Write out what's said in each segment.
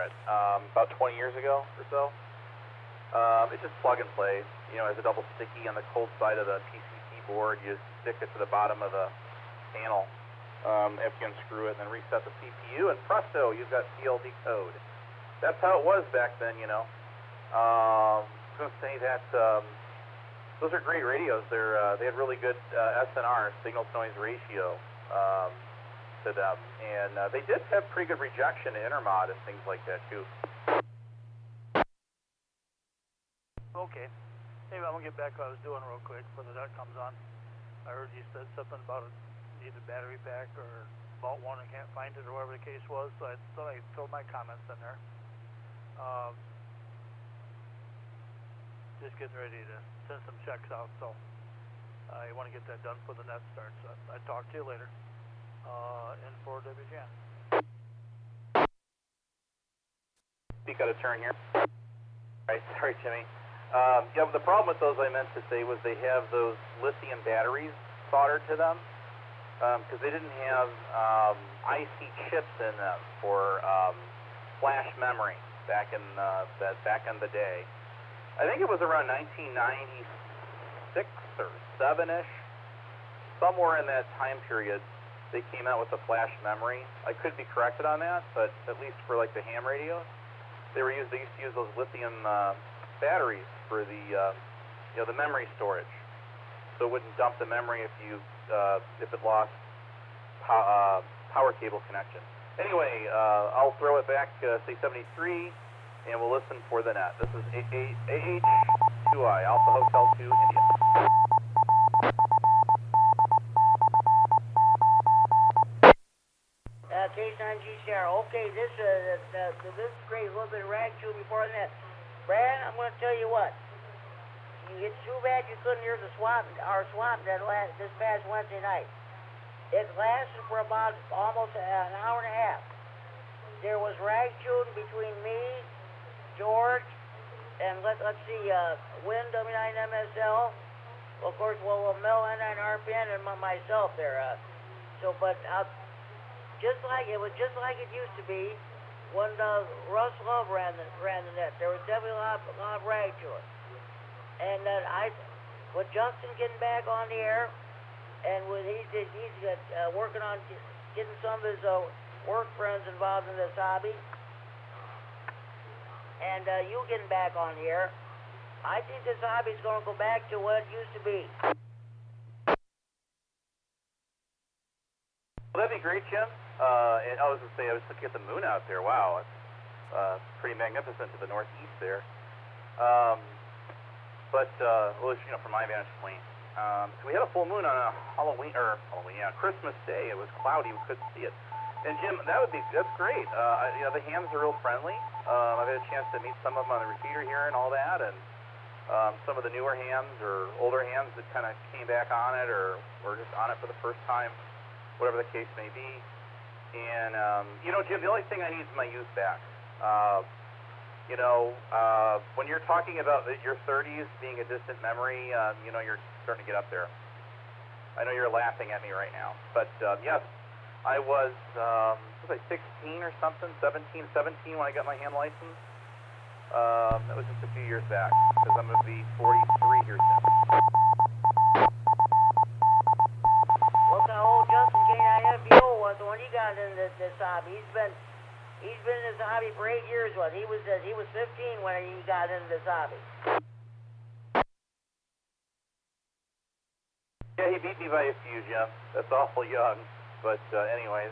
it about 20 years ago or so. It's just plug and play. You know, as a double sticky on the cold side of the PC keyboard, you just stick it to the bottom of the panel after you unscrew it, and then reset the CPU, and presto, you've got CLD code. That's how it was back then, you know. I was going to say that those are great radios. They had really good SNR, signal to noise ratio, to them, and they did have pretty good rejection to intermod and things like that too. Okay. Maybe I'm going to get back to what I was doing real quick before the duct comes on. I heard you said something about it needed a battery pack or bought one and can't find it or whatever the case was, so I thought I'd throw my comments in there. Just getting ready to send some checks out, so I want to get that done before the net starts. So I'll talk to you later. In for WGN. You got a turn here. All right, sorry, Jimmy. Yeah, the problem with those, I meant to say, was they have those lithium batteries soldered to them because they didn't have IC chips in them for flash memory back in the day. I think it was around 1996 or 7-ish, somewhere in that time period. They came out with the flash memory. I could be corrected on that, but at least for like the ham radios, they used to use those lithium batteries for the the memory storage, so it wouldn't dump the memory if it lost power cable connection. Anyway, I'll throw it back say 73, and we'll listen for the net. This is AH2I Alpha Hotel 2 India. K9GCR. Okay, this is great. A little bit of rag chewing before the net. Brad, I'm going to tell you what. It's too bad you couldn't hear our swap this past Wednesday night. It lasted for about almost an hour and a half. There was rag chewing between me, George, and let's see, Win W9MSL. Of course, Mel N9RFD and myself there. It was just like it used to be when Russ Love ran the net. There was definitely a lot of rag to it. And with Justin getting back on the air, and he's working on getting some of his work friends involved in this hobby, and you getting back on the air, I think this hobby is going to go back to what it used to be. Well, that'd be great, Jim. And I was going to say, I was looking at the moon out there. Wow, it's pretty magnificent to the northeast there. From my vantage point, so we had a full moon on Christmas Day. It was cloudy; we couldn't see it. And Jim, that's great. The hams are real friendly. I've had a chance to meet some of them on the repeater here and all that, and some of the newer hams or older hams that kind of came back on it or were just on it for the first time, whatever the case may be. And, Jim, the only thing I need is my youth back. When you're talking about your 30s being a distant memory, you're starting to get up there. I know you're laughing at me right now. But, yes, I was 16 or something, 17 when I got my ham license. That was just a few years back, because I'm going to be 43 here soon. Well, the old Justin K9RFD was the one he got into this hobby. He's been in this hobby for 8 years. He was 15 when he got into this hobby. Yeah, he beat me by a few, Jim. That's awful young. But anyways,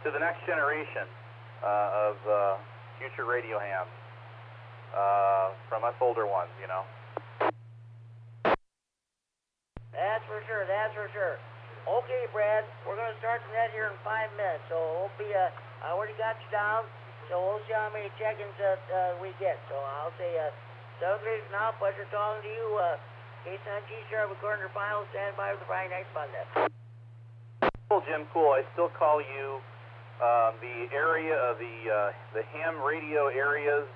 to the next generation of future radio hams from us older ones, That's for sure. Okay, Brad, we're going to start the net here in 5 minutes, so it'll be, I already got you down, so we'll see how many check-ins we get. So I'll say, 7 minutes now, pleasure talking to you. K9GCR recording your final, stand by with the Friday night fun net. Cool, Jim, cool. I still call you the area of the ham radio areas,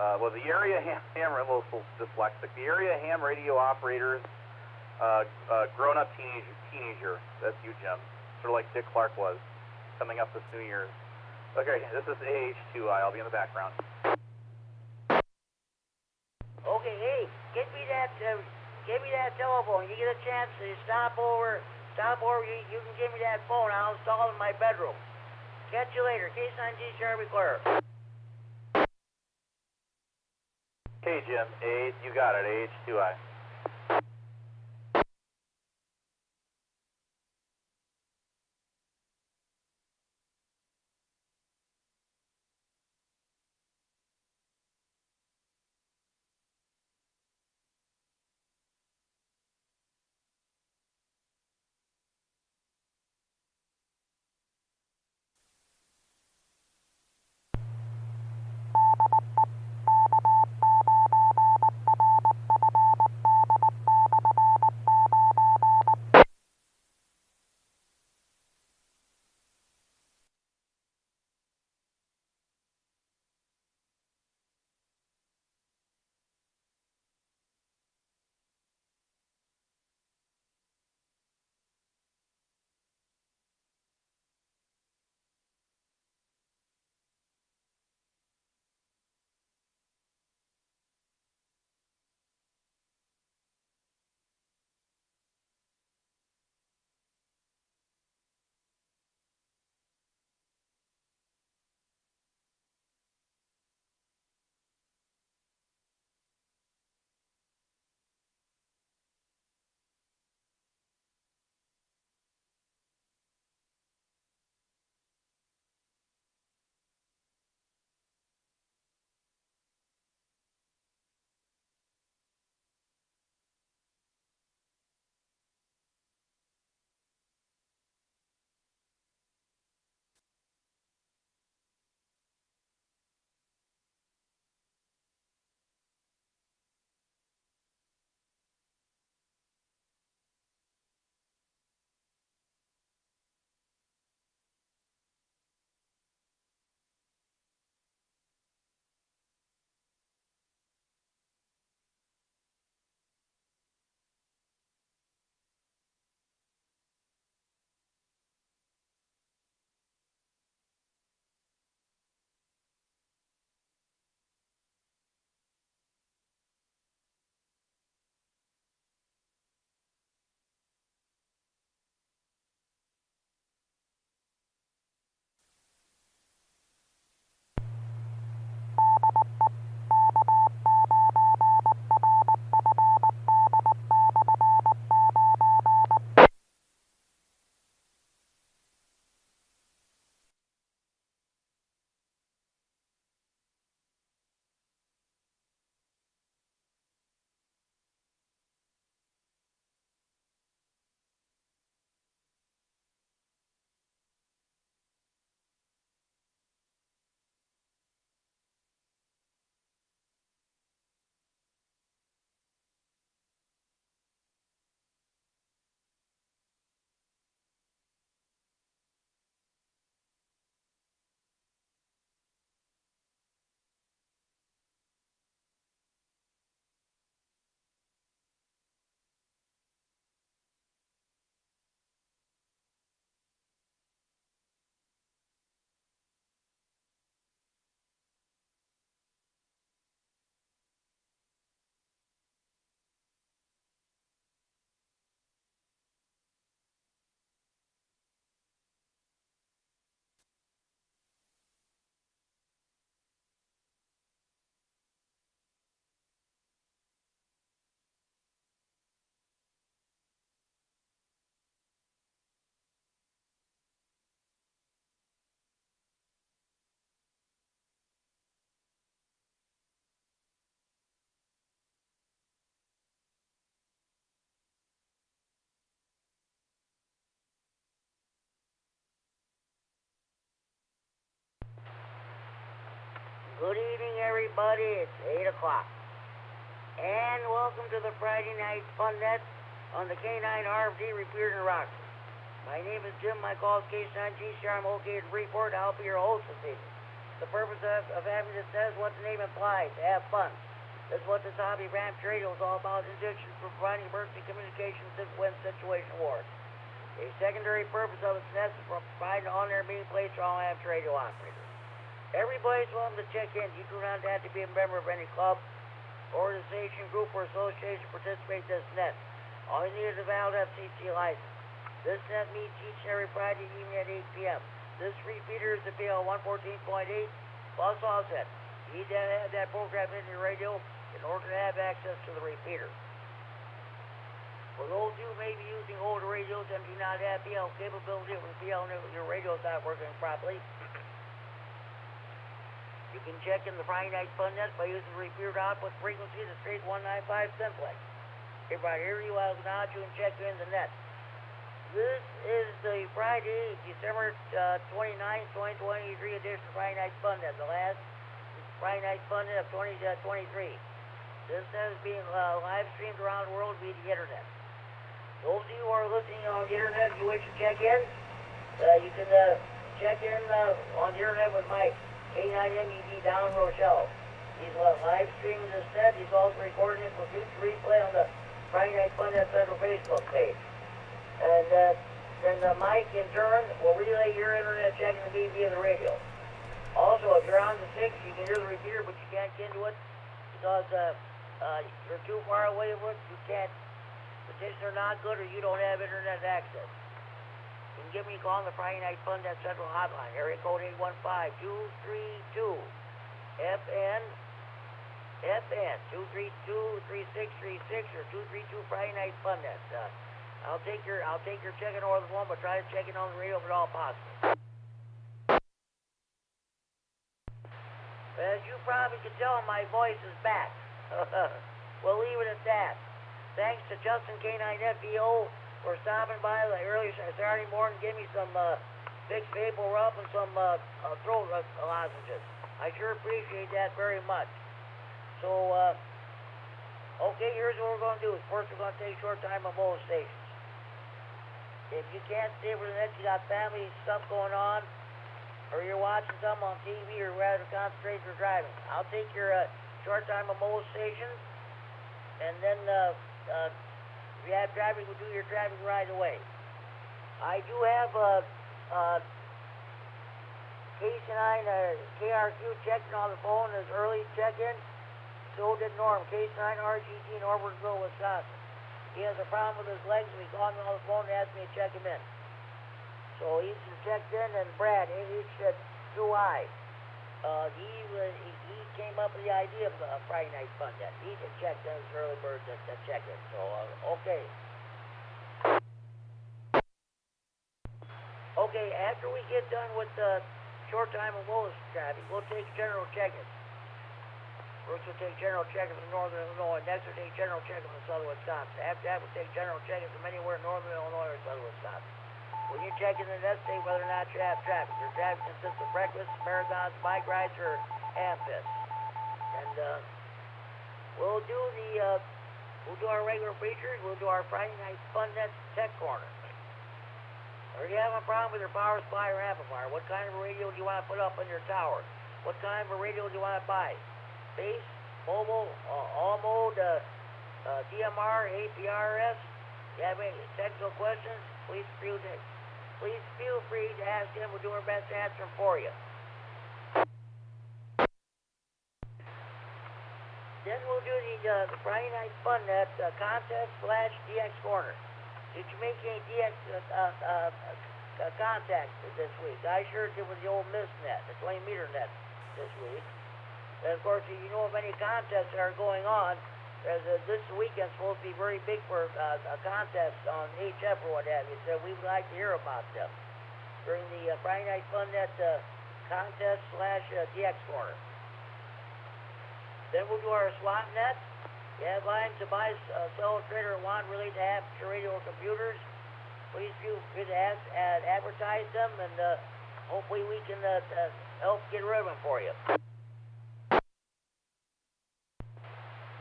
the area ham, a little dyslexic, the area ham radio operators, grown-up teenager. That's you, Jim. Sort of like Dick Clark was. coming up this New Year's. Okay, this is AH2I. I'll be in the background. Okay, hey, give me that telephone. You get a chance to stop over, you can give me that phone. I'll install it in my bedroom. Catch you later. K9G Sharp Recorder. Okay, Jim. You got it. AH2I. Good evening, everybody. It's 8 o'clock. And welcome to the Friday Night Fun Net on the K9RFD Repeater in Rockford. My name is Jim. My call is K9G. I'm located in Freeport. I'll be your host this evening. The purpose of having this says what the name implies, have fun. That's what this hobby ranch radio is all about, in addition to providing emergency communications when situation warrants. A secondary purpose of its net is for providing on-air meeting place for all amateur radio operators. Everybody's welcome to check in. You do not have to be a member of any club, organization, group, or association to participate in this net. All you need is a valid FCC license. This net meets each and every Friday evening at 8 p.m. This repeater is the BL 114.8 plus offset. You need to have that program in your radio in order to have access to the repeater. For those who may be using older radios and do not have BL capability, or BL your radio is not working properly, you can check in the Friday night fun net by using the repeater output frequency of the straight 195 simplex. If I hear you, I'll acknowledge you and check you in the net. This is the Friday, December 29th, 2023 edition of Friday Night Fun Net, the last Friday Night Fun Net of 2023. This net is being live streamed around the world via the internet. Those of you who are listening on the internet, if you wish to check in, you can check in on the internet with Mike, K9MED down in Rochelle. He's live streaming this net. He's also recording it for future replay on the Friday Night Fun Net Central Facebook page. And then Mike, in turn, will relay your internet checking to me via the radio. Also, if you're on the 6, you can hear the repeater, but you can't get into it because you're too far away from it. You can't. Petitions are not good, or you don't have internet access. You can give me a call on the Friday Night Fun Net Central Hotline, area code 815-232-FN, 232-3636, or 232 Friday Night Fun Net. I'll take your check-in over the phone, but try to check in on the radio if at all possible. As you probably can tell, my voice is back. We'll leave it at that. Thanks to Justin K9FDO for stopping by early Saturday morning, give me some fixed maple rub and some throat lozenges. I sure appreciate that very much. So, okay, here's what we're going to do. First, we're going to take short time on both stations. If you can't stay for the net, you got family stuff going on, or you're watching something on TV, or rather concentrate for driving, I'll take your short time on both stations, and then if you have traffic, we'll do your traffic right away. I do have KC9 checking on the phone as early check-in. So did Norm, KC9RGD, Norbertville, Wisconsin. He has a problem with his legs, and he called me on the phone and asked me to check him in. So he's checked in, and Brad, H2I, he came up with the idea of Friday Night Fun Net. He just checked in his early bird to check in. So, okay. Okay, after we get done with the short time and lowest traffic, we'll take general check-ins. First, we'll take general check-ins from northern Illinois. Next, we'll take general check-ins from southern Wisconsin. After that, we'll take general check-ins from anywhere in northern Illinois or southern Wisconsin. When you check in the net, say whether or not you have traffic. Your traffic consists of breakfasts, marathons, bike rides, or amphists. And we'll do our regular features. We'll do our Friday Night Fun Net Tech Corner. Are you having a problem with your power supply or amplifier? What kind of a radio do you want to put up on your tower? What kind of a radio do you want to buy? Base, mobile, all mode, DMR, APRS? If you have any technical questions, please feel free to ask him. We'll do our best to answer them for you. Then we'll do the Friday Night Fun Net contest / DX Corner. Did you make any DX contacts this week? I sure did with the old Mist Net, the 20-meter net this week. And of course, if you know of any contests that are going on, this weekend's supposed to be very big for a contest on HF or what have you, so we would like to hear about them during the Friday Night Fun Net contest / DX Corner. Then we'll do our SWAT net. You have lines to buy, sell, trade, or want related to amateur radio or computers. Please feel free to advertise them, and hopefully we can help get rid of them for you.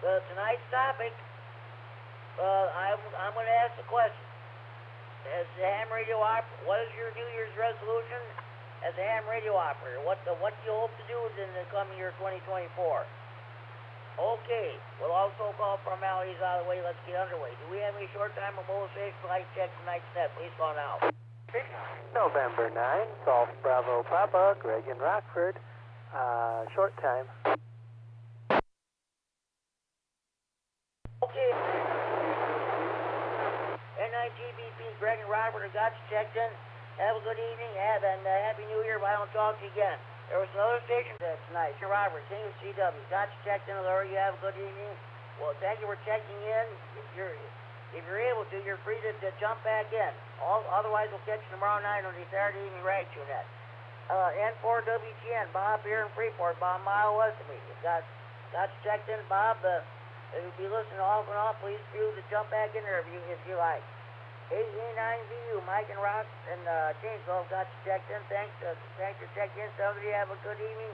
Tonight's topic, I'm going to ask the question. As the ham radio operator, what is your New Year's resolution as a ham radio operator? What do you hope to do in the coming year 2024? Okay, we'll also call formalities out of the way. Let's get underway. Do we have any short-time mobilization flight check tonight's net? Please call now. November 9, Golf Bravo Papa, Greg in Rockford. Short time. Okay. NIGBP, Greg and Robert have got you checked in. Have a good evening, and Happy New Year if I don't talk to you again. There was another station tonight. Sir Robert, King of CW. Got you checked in, Larry. You have a good evening. Well, thank you for checking in. If you're able to, you're free to jump back in. Otherwise, we'll catch you tomorrow night on the Saturday evening rag net. N4WGN, Bob here in Freeport, about a mile west of me. Got you checked in, Bob. If you'll be listening off and on, please feel to jump back in there if you like. K9VU, Mike and Rock and Chainsville got you checked in. Thanks for checking in. Somebody have a good evening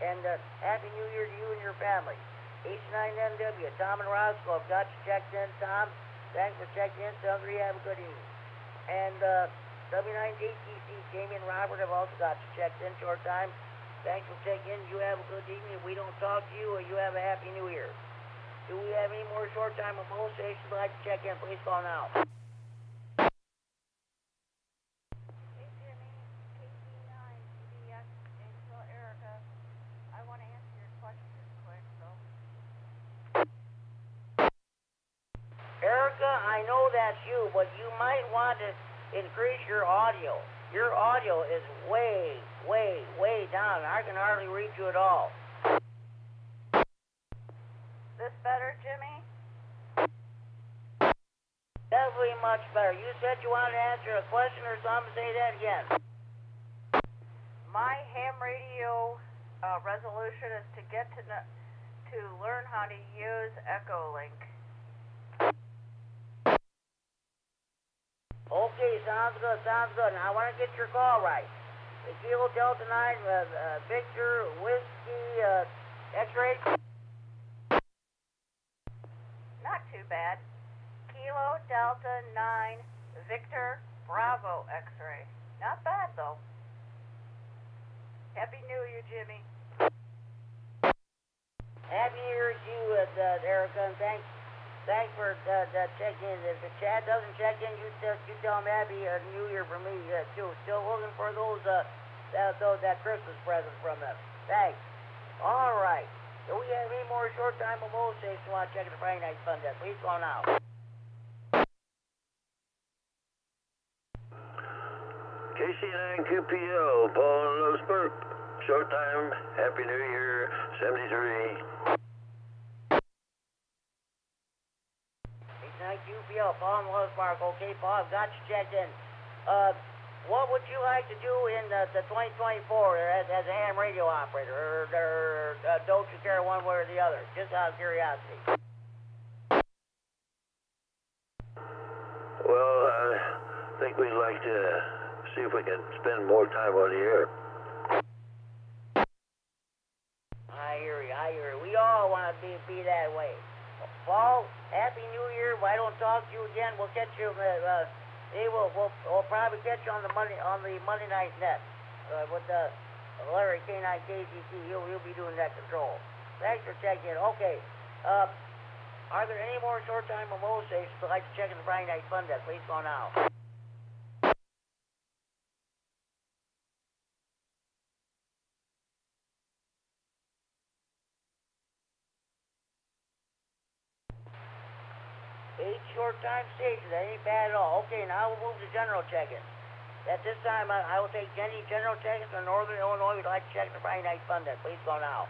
and Happy New Year to you and your family. H9NW, Tom and Roscoe got you checked in. Tom, thanks for checking in. Somebody have a good evening. And W9AXD, Jamie and Robert have also got you checked in. Short time. Thanks for checking in. You have a good evening. If we don't talk to you, you have a Happy New Year. Do we have any more short time mobilizations you'd like to check in? Please call now. Erica, I know that's you, but you might want to increase your audio. Your audio is way, way, way down. I can hardly read you at all. This better, Jimmy? Definitely much better. You said you wanted to answer a question or something. Say that again. My ham radio resolution is to get to learn how to use EchoLink. Okay, sounds good, sounds good. Now, I want to get your call right. The Kilo Delta 9, Victor, Whiskey, X-ray. Not too bad. Kilo Delta 9, Victor, Bravo, X-ray. Not bad, though. Happy New Year, Jimmy. Happy New Year to you, Erica, and thanks for checking in. If Chad doesn't check in, you tell him Happy New Year for me, too. Still looking for that Christmas present from them. Thanks. All right. Do we have any more short-time mobilizations you want to check in the Friday night fund desk? Please call now. KC9QPO, Paul Losberg. Short time, Happy New Year, 73. QPL, Paul in Wells Park. Okay, Paul, I've got you checked in. What would you like to do in the 2024 as a ham radio operator? Or don't you care one way or the other? Just out of curiosity. Well, I think we'd like to see if we can spend more time on the air. I hear you. We all want to be that way. Paul, Happy New Year. If I don't talk to you again, we'll catch you. We'll probably catch you on the Monday night net with Larry K9KZT. He'll be doing that control. Thanks for checking in. Okay. Are there any more short-time mobilizations you'd like to check in the Friday night fund desk? Please go now. Short-time stations, that ain't bad at all. Okay, now we'll move to general check-in. At this time, I will take any general check-ins from Northern Illinois. We'd like to check the Friday night fund desk. Please go now.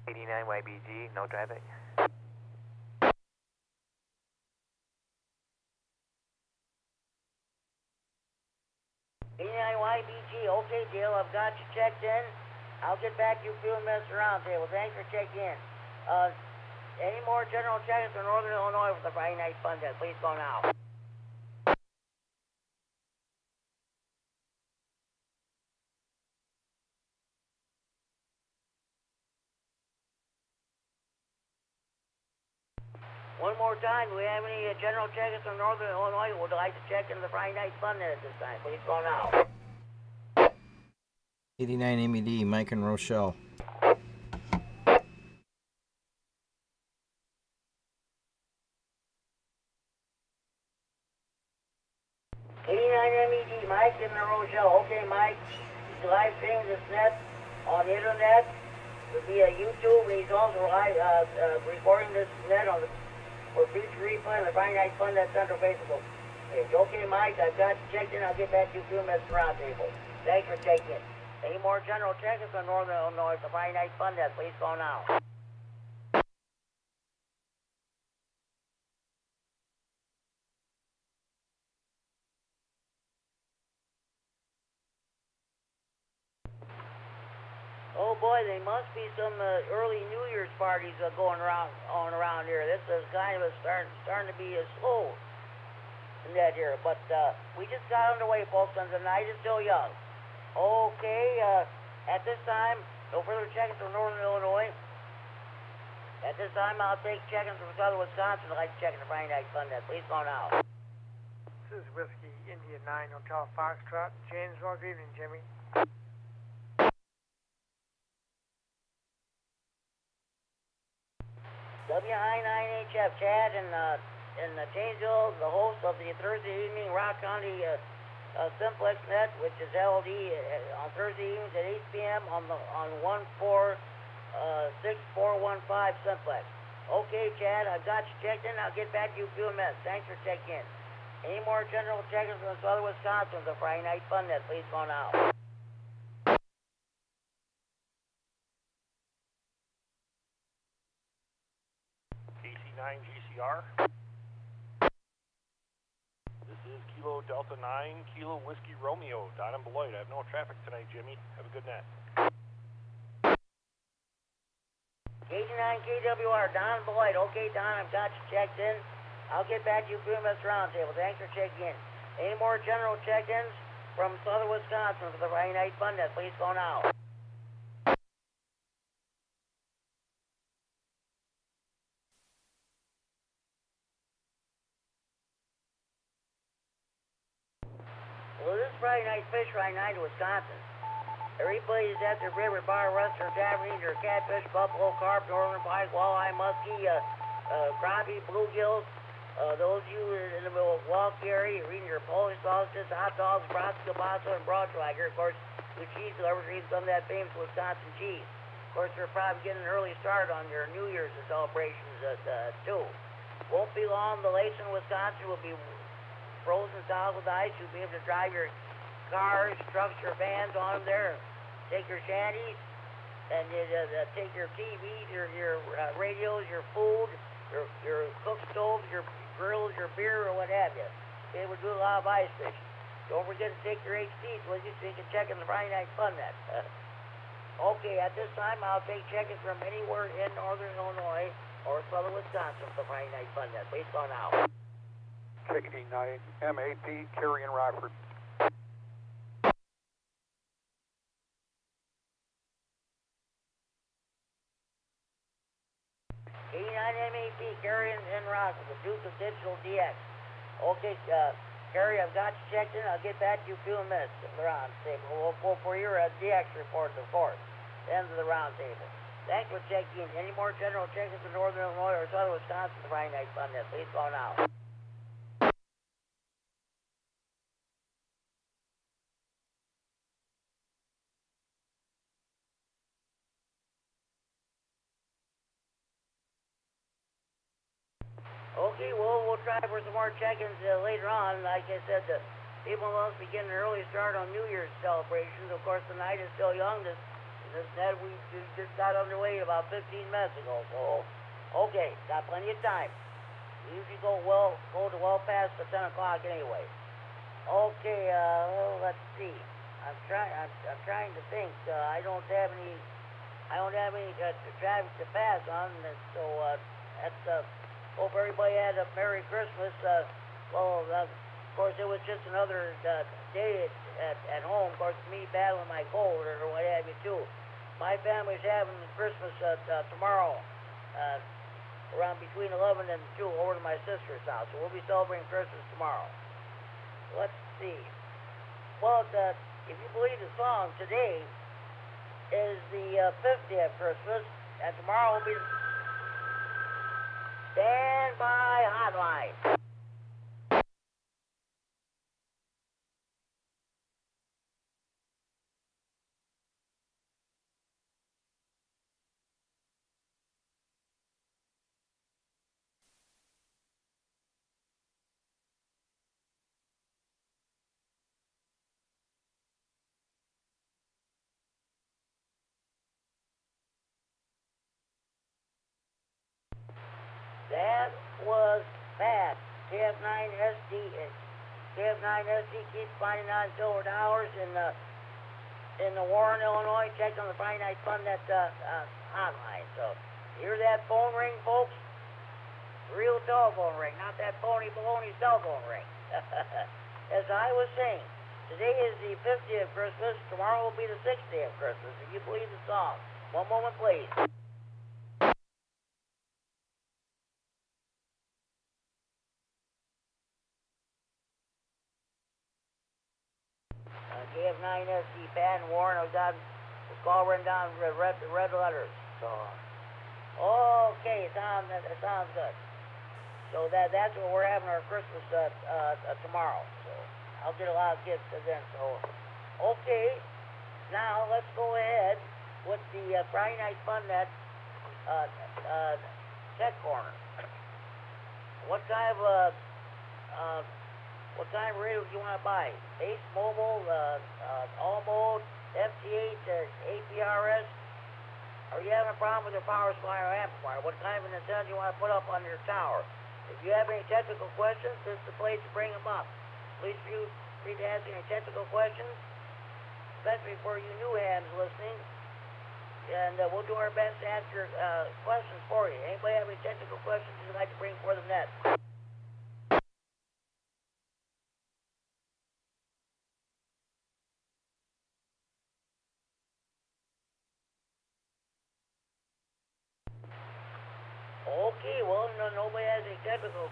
KD9YBG, no traffic. K9YBG, okay, Dale, I've got you checked in. I'll get back to you feeling messing around today. Well, thanks for checking in. Any more general check-ins from Northern Illinois with the Friday night fund desk? Please go now. One more time, do we have any general check-ins from Northern Illinois who would like to check into the Friday night fund desk at this time? Please go now. KD9MED, Mike and Rochelle. K9MED, Mike and Rochelle. Okay, Mike, he's live streaming this net on the internet. It'll be a YouTube, and he's also live, recording this net on for future replay on the Friday Night Fun Net Central Facebook page. Okay, Mike, I've got you checked in. I'll get back to you in a few minutes roundtable. Thanks for taking it. Any more general check-ins from Northern Illinois, the Friday Night Fun Net, please call now. Oh boy, there must be some early New Year's parties going around here. This is kind of starting to be slow in that here. But we just got underway, folks, and the night is still young. Okay, at this time, no further check-ins from Northern Illinois. At this time, I'll take check-ins from Southern Wisconsin. I'd like to check in the Friday Night Fun Net. Please call now. This is Whiskey India 9 Hotel Foxtrot, Janesville. Good evening, Jimmy. W9AXD Chad in Janesville, the host of the Thursday evening Rock County Simplex Net, which is held on Thursday evenings at 8 p.m. on 146-415 Simplex. Okay, Chad, I've got you checked in. I'll get back to you in a few minutes. Thanks for checking in. Any more general check-ins from Southern Wisconsin, the Friday Night Fun Net, please call now. KC9GCR. This is Kilo Delta 9, Kilo Whiskey Romeo, Don and Beloit. I have no traffic tonight, Jimmy. Have a good night. KD9KWR, Don Beloit. Okay, Don, I've got you checked in. I'll get back to you for this roundtable. Thanks for checking in. Any more general check-ins from Southern Wisconsin for the Friday Night Fun Net, please call now. Well, this is Friday Night Fish Friday night in Wisconsin. Everybody's at their favorite bar, restaurant, tavern, eating their catfish, buffalo, carp, northern pike, walleye, muskie, crappie, bluegills. Those of you in the Milwaukee area, you're eating your Polish sausages, hot dogs, brats, kielbasa, and Braunschweiger. Of course, the cheese lovers are eating some of that famous Wisconsin cheese. Of course, they're probably getting an early start on your New Year's celebrations too. Won't be long. The lakes in Wisconsin will be frozen solid with ice. You'll be able to drive your cars, trucks, your vans on them there. Take your shanties and take your TVs, your radios, your food, your cook stoves, your grills, your beer, or what have you. They would do a lot of ice fishing. Don't forget to take your HDs with you so you can check in the Friday Night Fun Net. Okay, at this time, I'll take check-ins from anywhere in Northern Illinois or Southern Wisconsin for the Friday Night Fun Net. Please call now. KD9MED, Kerry and Rockford. K9MED, Kerry and Rockford, the Duke of Digital DX. Okay, Kerry, I've got you checked in. I'll get back to you in a few minutes at the round table. We'll for your DX report, of course. End of the round table. Thanks for checking in. Any more general check-ins in Northern Illinois or Southern Wisconsin for Friday Night Fun Net? Please call now. Okay, well, we'll try for some more check-ins later on. Like I said, the people must be getting an early start on New Year's celebrations. Of course, the night is still young. This net we just got underway about 15 minutes ago. So, okay, got plenty of time. We usually go to well past the 10 o'clock anyway. Okay, let's see. I'm trying to think. I don't have any traffic to pass on. So that's. Hope everybody had a Merry Christmas. Of course, it was just another day at home. Of course, me battling my cold or what have you, too. My family's having Christmas tomorrow, around between 11 and 2, over to my sister's house. So we'll be celebrating Christmas tomorrow. Let's see. Well, if you believe the song, today is the 50th Christmas, and tomorrow will be the standby hotline. That was bad. KF9SD. KF9SD keeps finding on silver dollars in Warren, Illinois. Check on the Friday Night Fun that hotline. So, hear that phone ring, folks? Real telephone ring, not that phony baloney cell phone ring. As I was saying, today is the 50th Christmas. Tomorrow will be the 60th Christmas, if you believe the song. One moment, please. KF9SD pad and Warren, I've got the call written down in red letters. So, okay, it sounds good. So that's what we're having our Christmas tomorrow. So I'll get a lot of gifts then. So, okay, now let's go ahead with the Friday Night Fun Net tech corner. What kind of radio do you want to buy? Base, mobile, all mode, FT8, APRS? Are you having a problem with your power supply or amplifier? What kind of an antenna do you want to put up on your tower? If you have any technical questions, this is the place to bring them up. Please feel free to ask any technical questions, especially for you new hands listening. And we'll do our best to answer questions for you. Anybody have any technical questions you'd like to bring for the net? Okay, well, nobody has any technical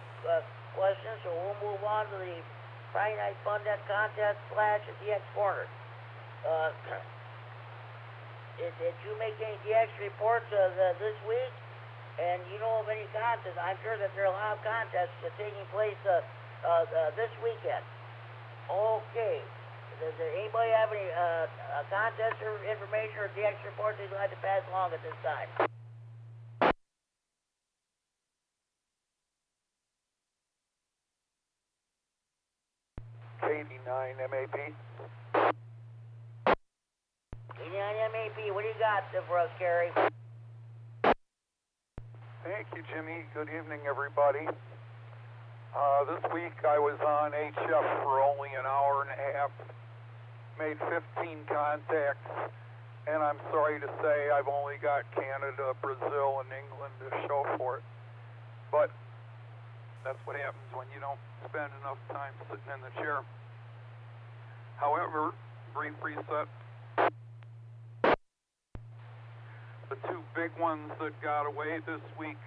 questions, so we'll move on to the Friday Night Fun Net contest / DX corner. Did you make any DX reports this week? And you know of any contests? I'm sure that there are a lot of contests taking place this weekend. Okay. Does anybody have any contest or information or DX reports they'd like to pass along at this time? KD9MED. KD9MED, what do you got for us, Kerry? Thank you, Jimmy. Good evening, everybody. This week I was on HF for only an hour and a half, made 15 contacts, and I'm sorry to say I've only got Canada, Brazil, and England to show for it. But that's what happens when you don't spend enough time sitting in the chair. However, brief reset. The two big ones that got away this week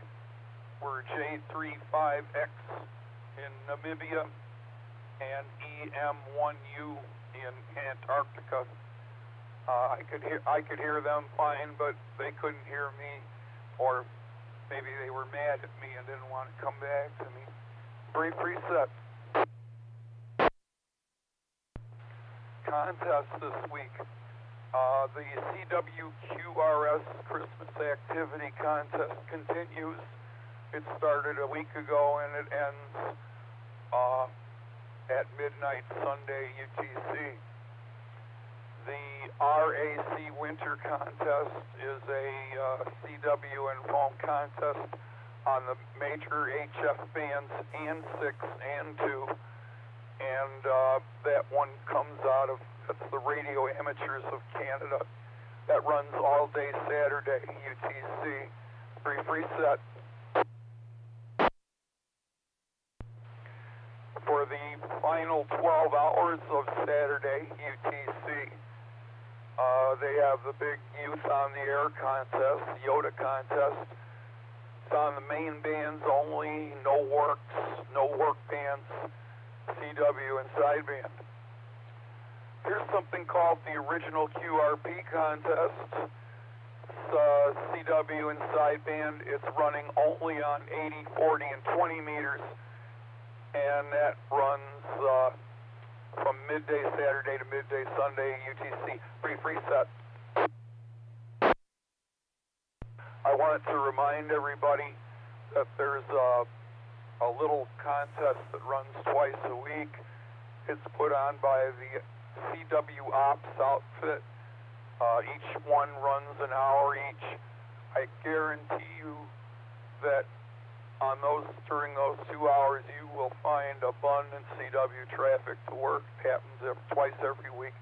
were J35X in Namibia and EM1U in Antarctica. I could hear them fine, but they couldn't hear me, or maybe they were mad at me and didn't want to come back to me. Brief reset. Contest this week. The CWQRS Christmas Activity Contest continues. It started a week ago and it ends at midnight Sunday UTC. The RAC Winter Contest is a CW and foam contest on the major HF bands and 6 and 2, and that one comes out of, that's the Radio Amateurs of Canada. That runs all day Saturday, UTC. Brief reset. For the final 12 hours of Saturday, UTC, they have the big Youth on the Air contest, Yoda contest. It's on the main bands only, no works, no work bands, CW and sideband. Here's something called the original QRP contest. It's CW and sideband. It's running only on 80, 40, and 20 meters, and that runs from midday Saturday to midday Sunday, UTC, free set. I wanted to remind everybody that there's a little contest that runs twice a week. It's put on by the CW Ops outfit. Each one runs an hour each. I guarantee you that during those 2 hours you will find abundant CW traffic to work. It happens twice every week.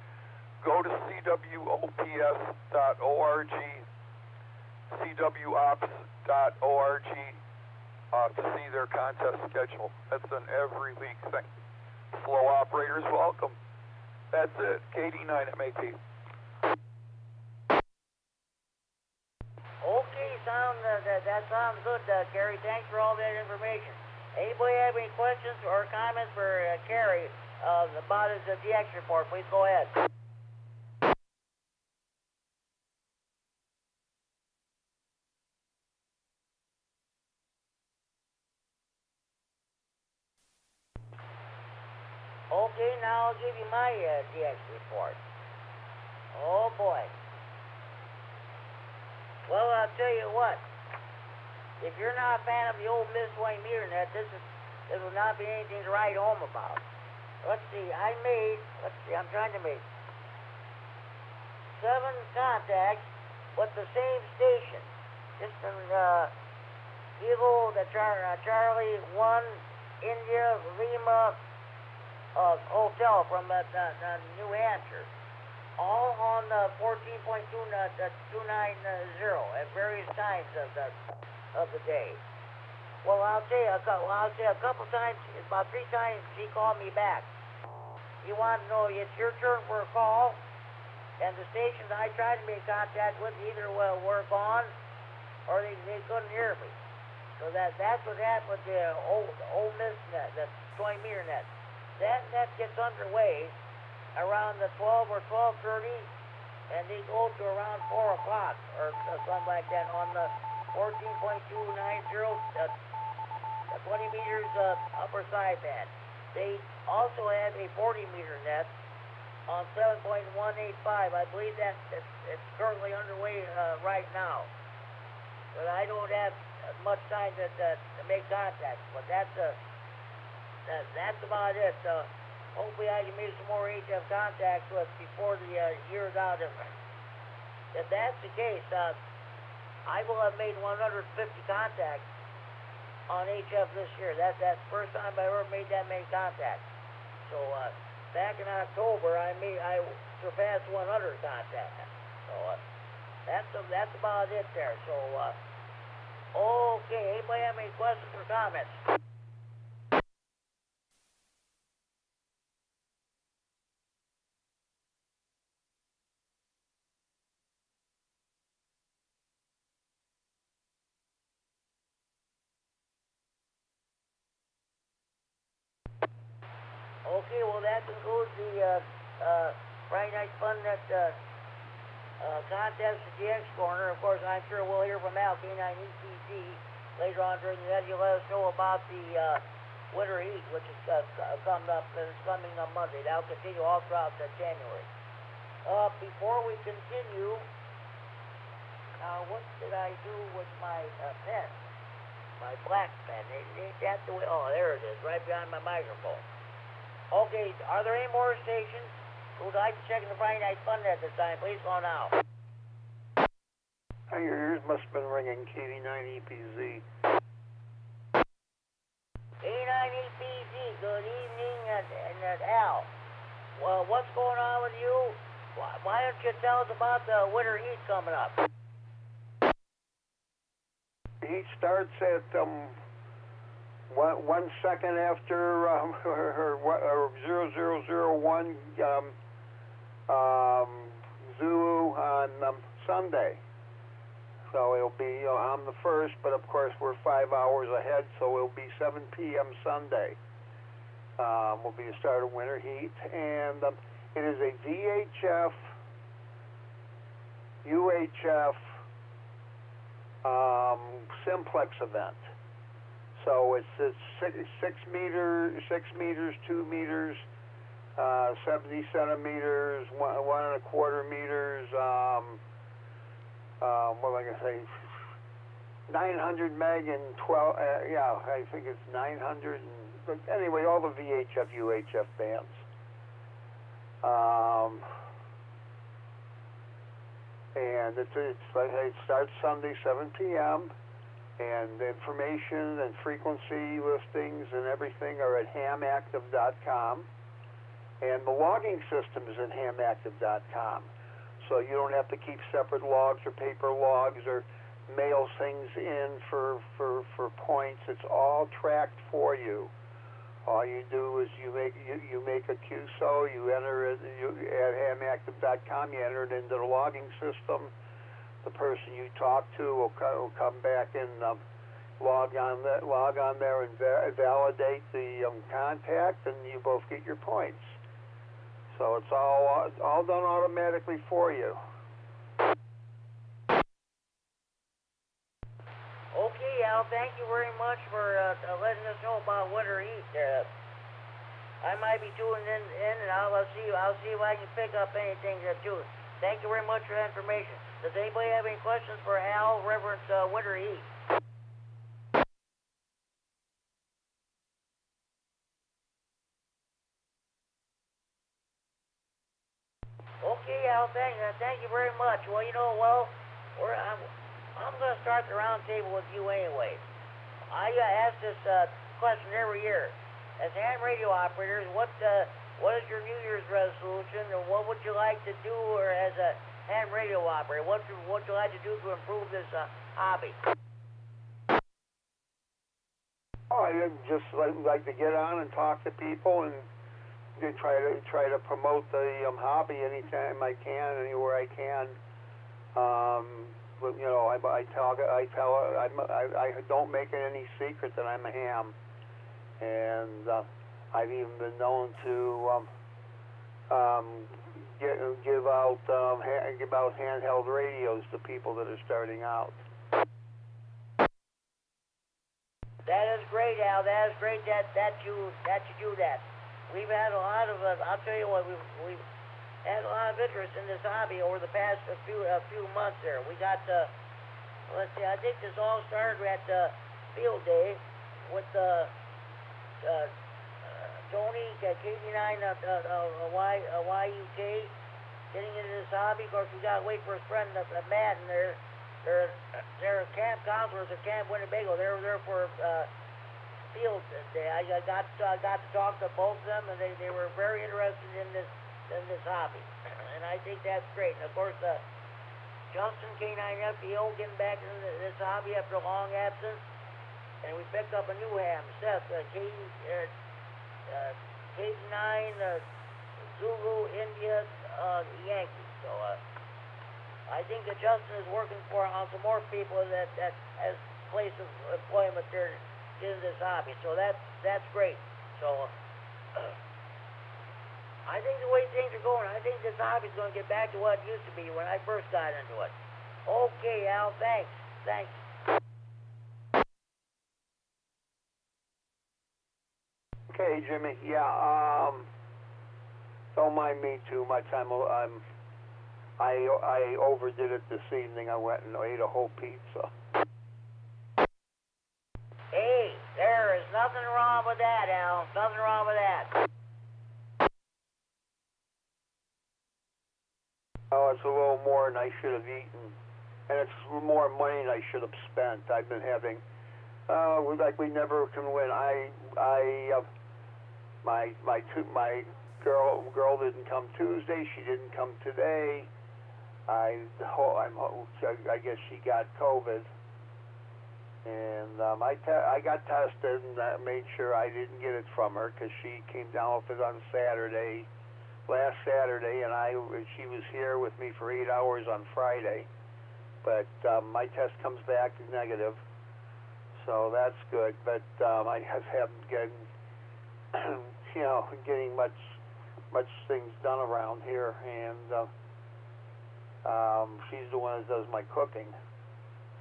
Go to cwops.org, cwops.org to see their contest schedule. That's an every week thing. Slow operators welcome. That's it. KD9MED. Okay, that sounds good, Kerry. Thanks for all that information. Anybody have any questions or comments for Kerry about his DX report? Please go ahead. Okay, now I'll give you my DX report. Oh boy. Well, I'll tell you what. If you're not a fan of the old Miss Wayne meter net, this will not be anything to write home about. Let's see, I'm trying to make 7 contacts with the same station. Just from Eagle, Charlie 1, India, Lima, hotel from New Hampshire. All on 14.290 at various times of the day. Well, I'll say a couple times, about 3 times, he called me back. He wanted to know it's your turn for a call, and the stations I tried to make contact with either were gone or they couldn't hear me. So that's what happened with the old Miss net, the 20 meter net. That net gets underway around the 12 or 12:30, and they go to around 4 o'clock or something like that on the 14.290, 20 meters upper sideband. They also have a 40 meter net on 7.185. I believe that it's currently underway right now. But I don't have much time to make contact. But that's about it. Hopefully I can make some more HF contacts before the year's out. If that's the case, I will have made 150 contacts on HF this year. That's the first time I ever made that many contacts. So back in October, I surpassed 100 contacts. So that's about it there. So okay, anybody have any questions or comments? Okay, well that concludes the Friday Night Fun Net contest at the X Corner. Of course, I'm sure we'll hear from Al, K9EPZ, later on during the day. He'll let us know about the winter heat, which is coming up on Monday. That'll continue all throughout January. Before we continue, what did I do with my pen? My black pen. Ain't that the way? Oh, there it is, right behind my microphone. Okay, are there any more stations who would like to check in the Friday Night Fun Net this time? Please call now. Your ears must have been ringing, KD9EPZ. K9EPZ, good evening, and Al. Well, what's going on with you? Why don't you tell us about the winter heat coming up? The heat starts at 1 second after 0001 Zulu on Sunday. So it'll be on the 1st, but of course we're 5 hours ahead, so it'll be 7 p.m. Sunday. will be the start of winter heat, and it is a VHF, UHF simplex event. So it's 6 meters, 2 meters, 70 centimeters, 1.25 meters. What am I gonna say? 900 meg and 12. Yeah, I think it's 900. But anyway, all the VHF, UHF bands. And it starts Sunday, 7 p.m. And the information and frequency listings and everything are at hamactive.com. And the logging system is at hamactive.com. So you don't have to keep separate logs or paper logs or mail things in for points. It's all tracked for you. All you do is you make a QSO, you enter it at hamactive.com, you enter it into the logging system. The person you talk to will come back and log on there and validate the contact, and you both get your points. So it's all done automatically for you. Okay, Al, thank you very much for letting us know about winter heat. I might be tuning in and I'll see if I can pick up anything too. Thank you very much for that information. Does anybody have any questions for Al, Reverend winter heat? Okay, Al, thank you very much. Well, I'm going to start the round table with you anyway. I ask this question every year. As ham radio operators, what is your New Year's resolution, or what would you like to do, or as a ham radio operator, what would you like to do to improve this hobby? Oh, I just like to get on and talk to people and try to promote the hobby anytime I can, anywhere I can. But, I don't make it any secret that I'm a ham, and I've even been known to give out handheld radios to people that are starting out. That is great, Al. That is great that you do that. We've had a lot of I'll tell you what, we've had a lot of interest in this hobby over the past few months there. We got let's see, I think this all started at field day with Tony KD9YUK getting into this hobby. Of course, we got to wait for his friend Matt, and they're camp counselors at Camp Winnebago. They were there for field day. I got to talk to both of them, and they were very interested in this hobby, and I think that's great. And of course, Justin K9RFD getting back into this hobby after a long absence, and we picked up a new ham, Seth, KD9 Zulu India Yankee. So I think that Justin is working on some more people that has place of employment there in this hobby. So that's great. So I think the way things are going, I think this hobby is going to get back to what it used to be when I first got into it. Okay, Al, thanks. Okay, Jimmy. Yeah. Don't mind me too much. I overdid it this evening. I went and ate a whole pizza. Hey, there is nothing wrong with that, Al. Nothing wrong with that. Oh, it's a little more than I should have eaten, and it's more money than I should have spent. I've been having, like we never can win. My girl didn't come Tuesday. She didn't come today. I guess she got COVID, and I got tested and made sure I didn't get it from her because she came down with it on last Saturday, and she was here with me for 8 hours on Friday. But my test comes back negative, so that's good. But I haven't gotten. getting much things done around here, and she's the one that does my cooking.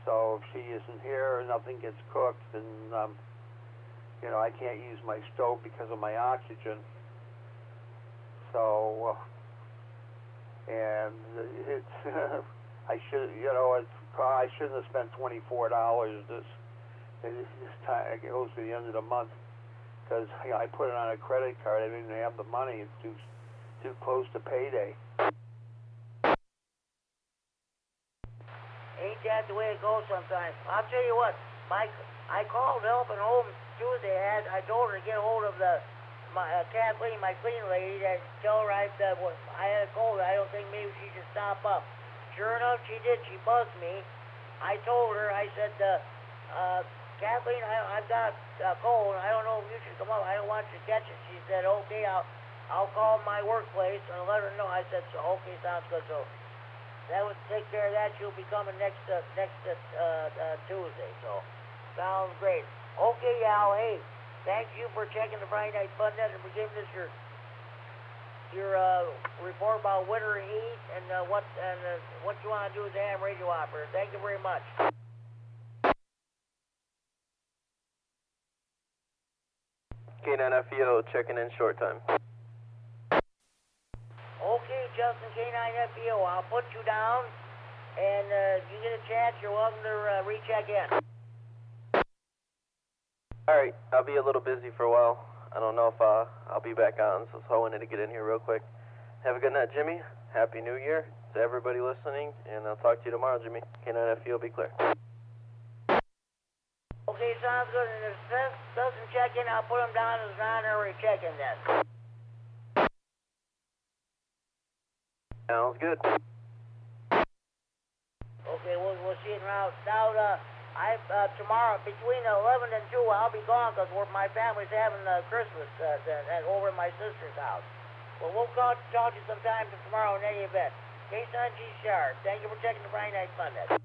So if she isn't here, nothing gets cooked, and I can't use my stove because of my oxygen. So, and it's I shouldn't have spent $24 this time. It goes to the end of the month because I put it on a credit card. I didn't have the money. It's too close to payday. Ain't that the way it goes sometimes? I'll tell you what, Mike, I called Helping Home Tuesday. I told her to get a hold of Kathleen, my cleaning lady, that tell her I had a cold. I don't think maybe she should stop up. Sure enough, she did. She buzzed me. I told her, I said, Kathleen, I've got a cold. I don't know if you should come up. I don't want you to catch it. She said, okay, I'll call my workplace and let her know. I said, so okay, sounds good. So that would take care of that. She'll be coming next Tuesday. So sounds great. Okay, Al. Hey, thank you for checking the Friday Night Fun Net and for giving us your report about winter heat and what you want to do with the ham radio operator. Thank you very much. K9FEO checking in short time. Okay, Justin, K9FEO, I'll put you down, and if you get a chance, you're welcome to recheck in. Alright, I'll be a little busy for a while. I don't know if I'll be back on, so I wanted to get in here real quick. Have a good night, Jimmy. Happy New Year to everybody listening, and I'll talk to you tomorrow, Jimmy. K9FEO, be clear. Okay, sounds good, and if Seth doesn't check in, I'll put him down as non-honorary check-in then. Sounds good. Okay, we'll see it now. Tomorrow, between 11 and 2, I'll be gone because my family's having Christmas over at my sister's house. Well, we'll talk to you sometime tomorrow in any event. K-Sun G Sharp, thank you for checking the Friday Night Fun Net.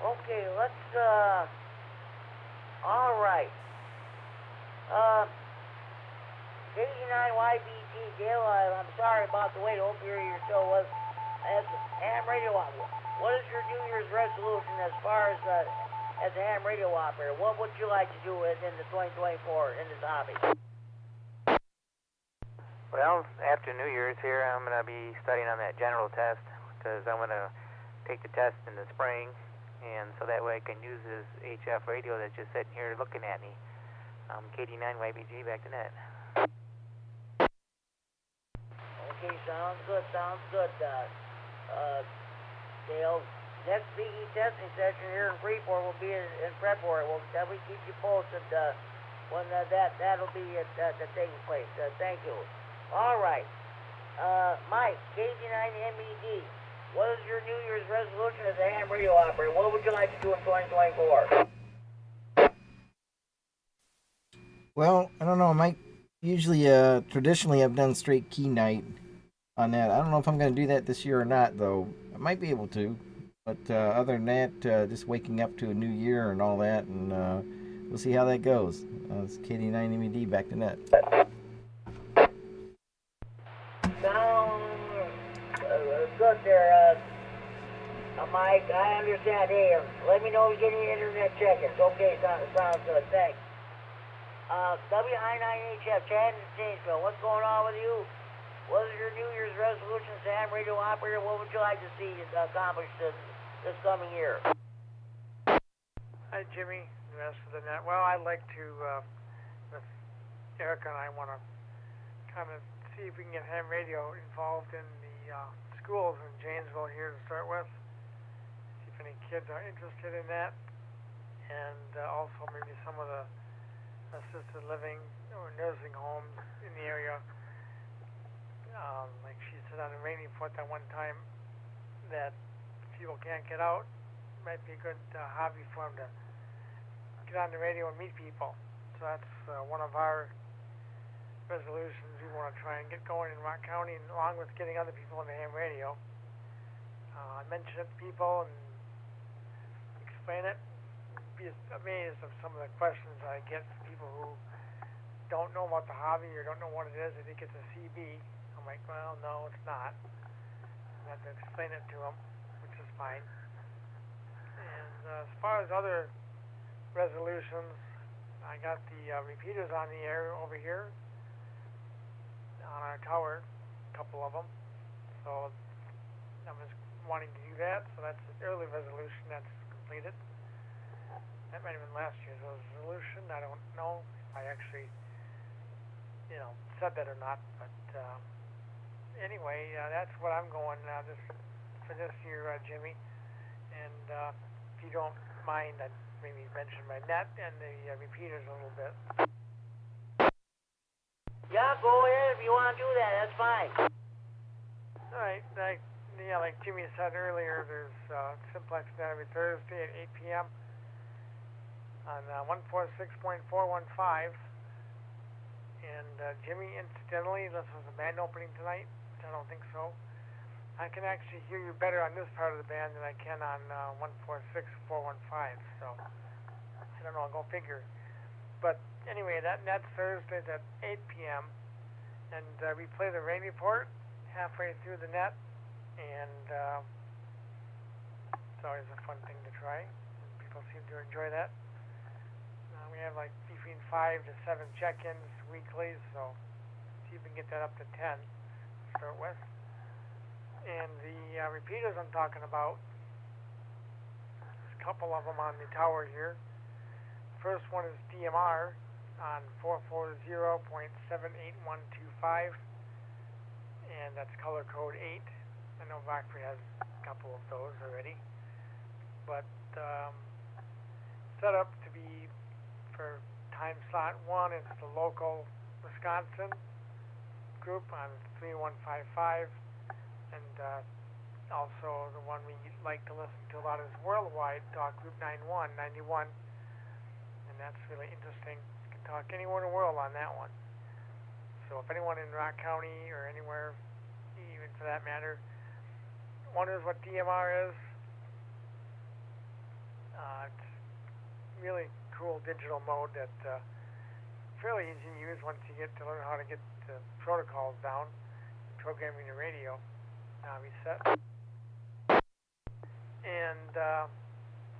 Okay, let's, all right. KD9YBT, Dale, I'm sorry about the wait. Hope you're still with as ham radio operator. What is your New Year's resolution as far as a ham radio operator? What would you like to do in the 2024 in this hobby? Well, after New Year's here, I'm going to be studying on that general test because I'm going to take the test in the spring, and so that way I can use this HF radio that's just sitting here looking at me. KD9YBG, back to net. Okay, sounds good. Dale, next BE testing session here in Freeport will be in February. We'll definitely keep you posted when that'll be taking place. Thank you. All right. Mike, KD9MED, what is your New Year's resolution as a ham radio operator? What would you like to do in 2024? Well, I don't know, Mike. Usually, traditionally, I've done straight key night on that. I don't know if I'm going to do that this year or not, though. I might be able to. But other than that, just waking up to a new year and all that, and we'll see how that goes. It's KD9MED, back to net. Sounds good there, Mike. I understand. Hey, let me know if you get any internet check-ins. Okay, sounds good. Thanks. W9AXD Chad in Janesville, what's going on with you? What is your New Year's resolution as a ham radio operator? What would you like to see accomplished this coming year? Hi, Jimmy, the rest of the net. Well, I'd like to, with Erica and I want to kind of see if we can get ham radio involved in the schools in Janesville here to start with. See if any kids are interested in that. And also maybe some of the assisted living or nursing homes in the area. Like she said on the Rainy Foot that one time that people can't get out. Might be a good hobby for them to get on the radio and meet people. So that's one of our resolutions we want to try and get going in Rock County, and along with getting other people on the ham radio. I mention it to people and explain it. be amazed of some of the questions I get from people who don't know about the hobby or don't know what it is. They think it's a CB. I'm like, well, no, it's not. I have to explain it to them, which is fine. And as far as other resolutions, I got the repeaters on the air over here on our tower, a couple of them. So I'm just wanting to do that. So that's an early resolution that's completed. That might have been last year's resolution. I don't know if I actually, said that or not. But anyway, that's what I'm going this for this year, Jimmy. And if you don't mind, I'd maybe mention my net and the repeaters a little bit. Yeah, go ahead if you want to do that. That's fine. All right. Like Jimmy said earlier, there's simplex net every Thursday at 8 p.m. on 146.415. And Jimmy, incidentally, this was a band opening tonight. I don't think so. I can actually hear you better on this part of the band than I can on 146.415. So I don't know. I'll go figure. But anyway, that's Thursday at 8 p.m. And we play the rain report halfway through the net. And it's always a fun thing to try. People seem to enjoy that. We have like between 5 to 7 check-ins weekly, so see if we can get that up to 10 to start with. And the repeaters I'm talking about, there's a couple of them on the tower here. First one is DMR on 440.78125, and that's color code 8. I know Rockford has a couple of those already, but set up to be for time slot 1, it's the local Wisconsin group on 3155, and also the one we like to listen to a lot is worldwide talk group 91, and that's really interesting. You can talk anywhere in the world on that one. So if anyone in Rock County or anywhere, even for that matter, wonders what DMR is, it's really cool digital mode that fairly easy to use once you get to learn how to get the protocols down, programming the radio. Reset. And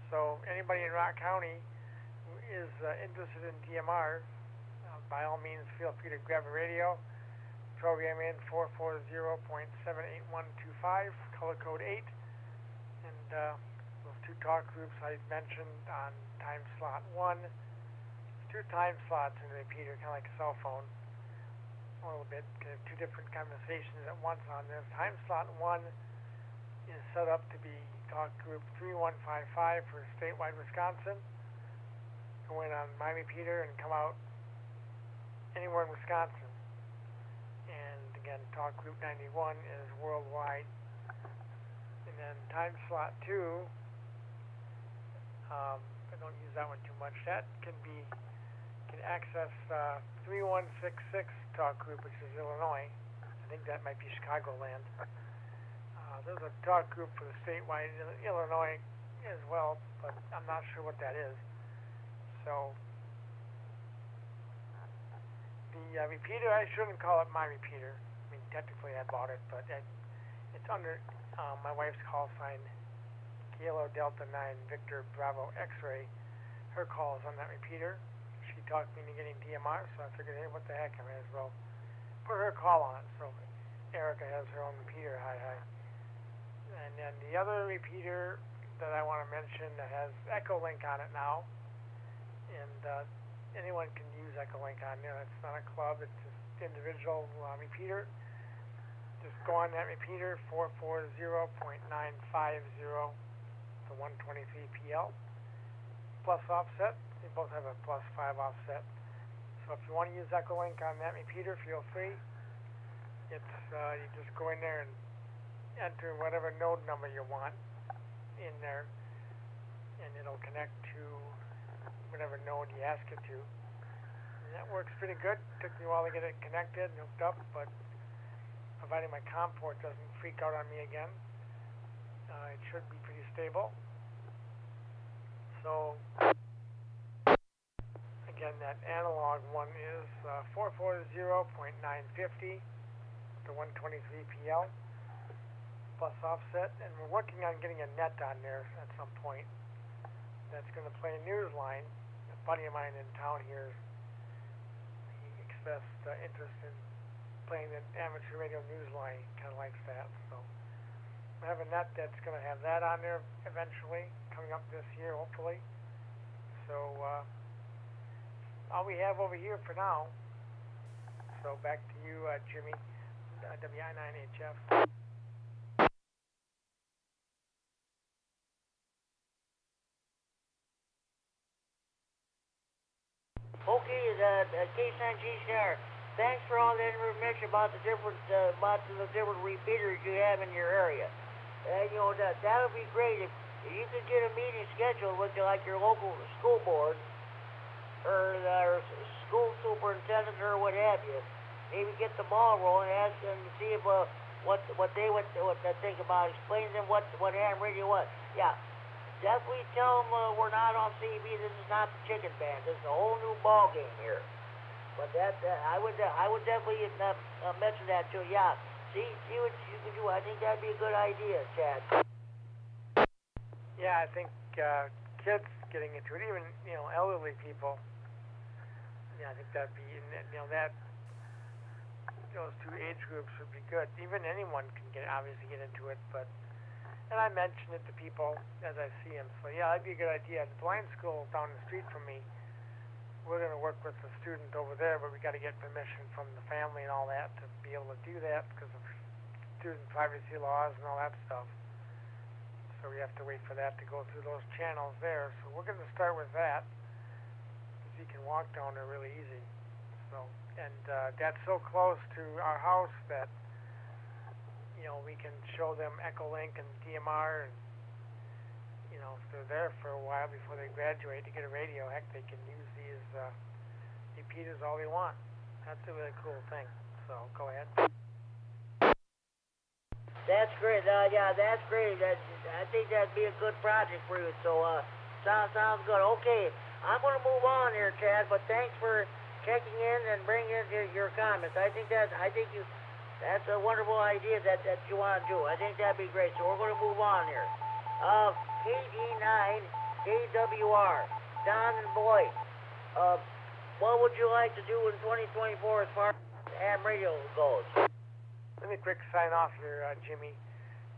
so anybody in Rock County who is interested in DMR, by all means feel free to grab a radio, program in 440.78125, color code 8, and those two talk groups I mentioned on time slot 1. 2 time slots in the repeater, kind of like a cell phone. A little bit, 2 different conversations at once on this. Time slot 1 is set up to be talk group 3155 for statewide Wisconsin. Go in on my repeater and come out anywhere in Wisconsin. And again, talk group 91 is worldwide. And then time slot 2, I don't use that one too much. That can access 3166 talk group, which is Illinois. I think that might be Chicagoland. There's a talk group for the statewide Illinois as well, but I'm not sure what that is. So the repeater, I shouldn't call it my repeater. I mean, technically I bought it, but it's under my wife's call sign, Kilo Delta 9 Victor Bravo X-Ray. Her call is on that repeater. She talked me into getting DMR, so I figured, hey, what the heck, I may as well put her call on it. So Erica has her own repeater, hi. And then the other repeater that I want to mention that has EchoLink on it now, and anyone can use EchoLink on there. It's not a club, it's just individual repeater. Just go on that repeater, 440.950 to 123 PL. Plus offset. They both have a +5 offset. So if you want to use EchoLink on that repeater, feel free. It's you just go in there and enter whatever node number you want in there, and it'll connect to whatever node you ask it to. And that works pretty good. Took me a while to get it connected and hooked up, but providing my COM port doesn't freak out on me again, it should be pretty stable. So again, that analog one is 440.950 to 123 PL plus offset, and we're working on getting a net on there at some point. That's going to play a news line. A buddy of mine in town here, he expressed interest in playing the amateur radio news line. He kind of likes that, so we have a net that's going to have that on there eventually, coming up this year, hopefully. So all we have over here for now. So back to you, Jimmy, W9AXD. Okay, K9RFD. Thanks for all that information about the different repeaters you have in your area. And you know that'll be great if you could get a meeting scheduled with like your local school board or school superintendent or what have you. Maybe get the ball rolling, ask them to see if what they think about. Explain to them what ham radio was. Yeah. Definitely tell them we're not on CB. This is not the chicken band. This is a whole new ball game here. But I would definitely mention that too. Yeah. See what you can do. I think that'd be a good idea, Chad. Yeah, I think kids getting into it, even elderly people. Yeah, I think that'd be that those two age groups would be good. Even anyone can obviously get into it, but. And I mention it to people as I see them. So yeah, that'd be a good idea. The blind school down the street from me, we're going to work with the student over there, but we got to get permission from the family and all that to be able to do that because of student privacy laws and all that stuff. So we have to wait for that to go through those channels there. So we're going to start with that because you can walk down there really easy. So and that's so close to our house that. We can show them EchoLink and DMR, and if they're there for a while before they graduate to get a radio, heck, they can use these repeaters all they want. That's a really cool thing. So go ahead. That's great. Yeah, that's great. I think that'd be a good project for you. So sounds good. Okay, I'm going to move on here, Chad. But thanks for checking in and bringing in your comments. That's a wonderful idea that you want to do. I think that'd be great. So we're going to move on here. KD9KWR, Don and Boyd. What would you like to do in 2024 as far as ham radio goes? Let me quick sign off here, Jimmy.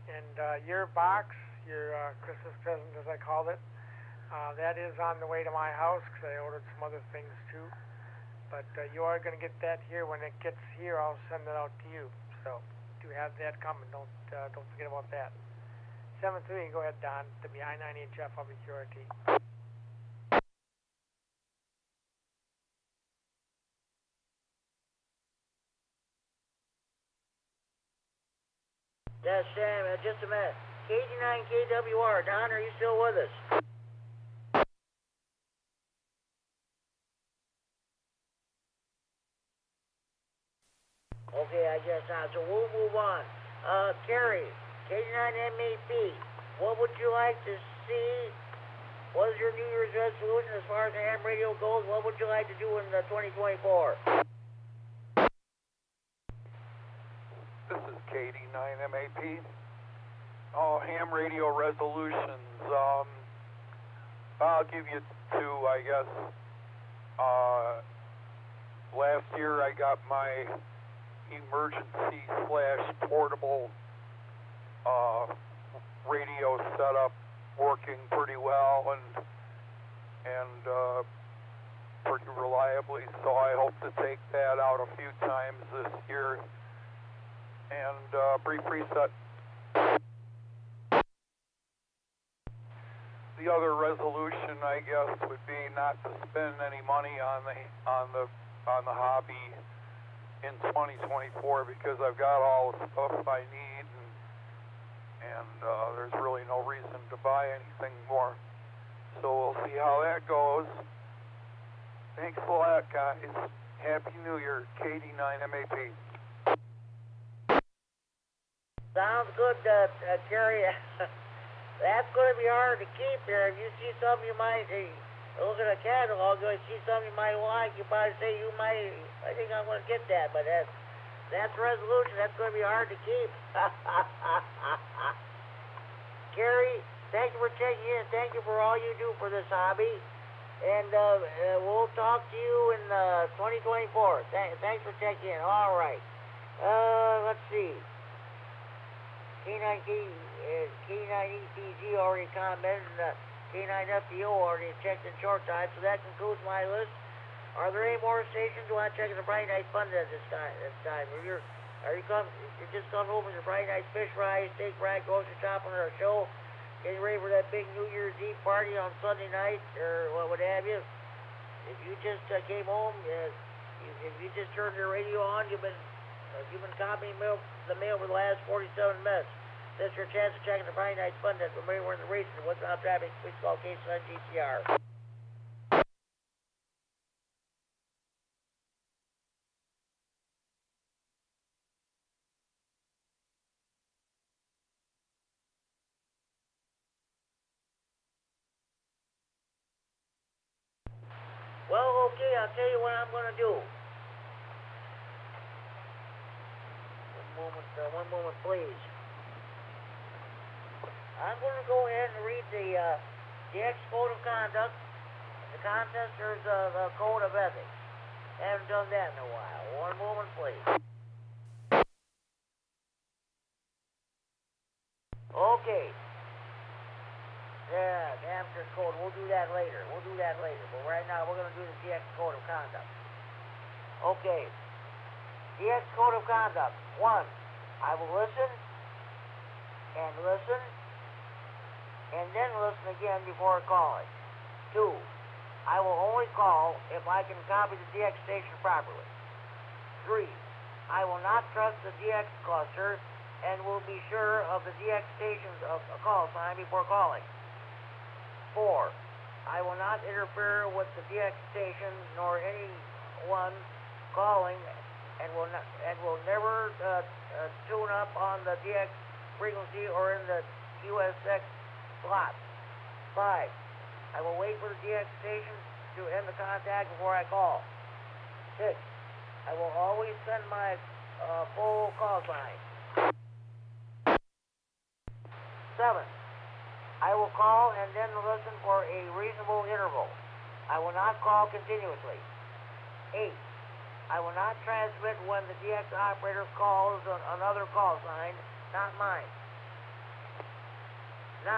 And your box, your Christmas present, as I called it, that is on the way to my house because I ordered some other things too. But you are going to get that here. When it gets here, I'll send it out to you. So do have that coming. Don't forget about that. 7-3, go ahead, Don. W9AXD, I'll be QRT. Yes, Sam. Just a minute. KD9KWR, Don, are you still with us? Okay, I guess not. So we'll move on. Carrie, KD9MED, what would you like to see? What is your New Year's resolution as far as the ham radio goes? What would you like to do in 2024? This is KD9MED. Oh, ham radio resolutions. I'll give you two, I guess. Last year I got my emergency/portable radio setup working pretty well and pretty reliably, so I hope to take that out a few times this year. And brief reset. The other resolution, I guess, would be not to spend any money on the hobby in 2024 because I've got all the stuff I need and there's really no reason to buy anything more. So we'll see how that goes. Thanks a lot, guys. Happy New Year, KD9MED. Sounds good, Terry. That's going to be hard to keep here. If you see something you might look at a catalog, you see something you might like, you probably say I think I'm going to get that, but that's a resolution. That's going to be hard to keep. Gary, thank you for checking in. Thank you for all you do for this hobby. And we'll talk to you in 2024. Thanks for checking in. All right. Let's see. K9ETG already commented, and K9FDO already checked in short time, so that concludes my list. Are there any more stations you want to check in the Friday Night Fun at this time? You're just coming home with your Friday Night fish fry, steak fry, grocery shopping, or a show, getting ready for that big New Year's Eve party on Sunday night, or what have you. If you just came home, if you just turned your radio on, you've been copying the mail for the last 47 minutes. This is your chance to check in the Friday Night Fun net from anywhere in the region. What's out traffic? Please call K9 GTR. Well, okay, I'll tell you what I'm going to do. One moment, please. I'm going to go ahead and read the DX Code of Conduct. The contest, there's the Code of Ethics. Haven't done that in a while. One moment, please. Okay. Yeah, the amateur code. We'll do that later. But right now, we're going to do the DX Code of Conduct. Okay. DX Code of Conduct. 1. I will listen, and then listen again before calling. 2. I will only call if I can copy the DX station properly. 3. I will not trust the DX cluster and will be sure of the DX station's call sign before calling. 4. I will not interfere with the DX station nor anyone calling and will never tune up on the DX frequency or in the QSX slot. 5. I will wait for the DX station to end the contact before I call. 6. I will always send my full call sign. 7. I will call and then listen for a reasonable interval. I will not call continuously. 8. I will not transmit when the DX operator calls another call sign, not mine. 9.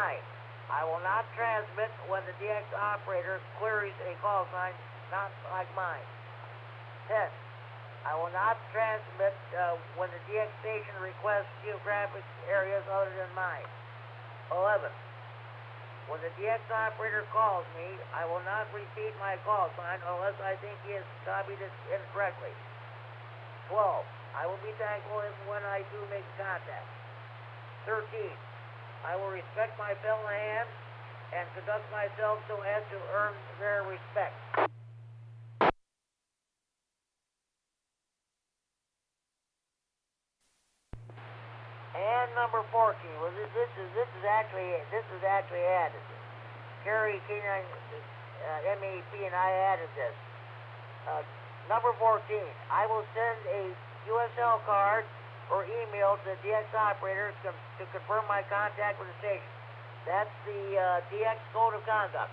I will not transmit when the DX operator queries a call sign, not like mine. 10. I will not transmit when the DX station requests geographic areas other than mine. 11. When the DX operator calls me, I will not repeat my call sign unless I think he has copied it incorrectly. 12. I will be thankful when I do make contact. 13. I will respect my fellow hands and conduct myself so as to earn their respect. And number 14. Well, this is actually added. Kerry K9MED and I added this. Number 14. I will send a USL card or email to the DX operator to confirm my contact with the station. That's the DX Code of Conduct.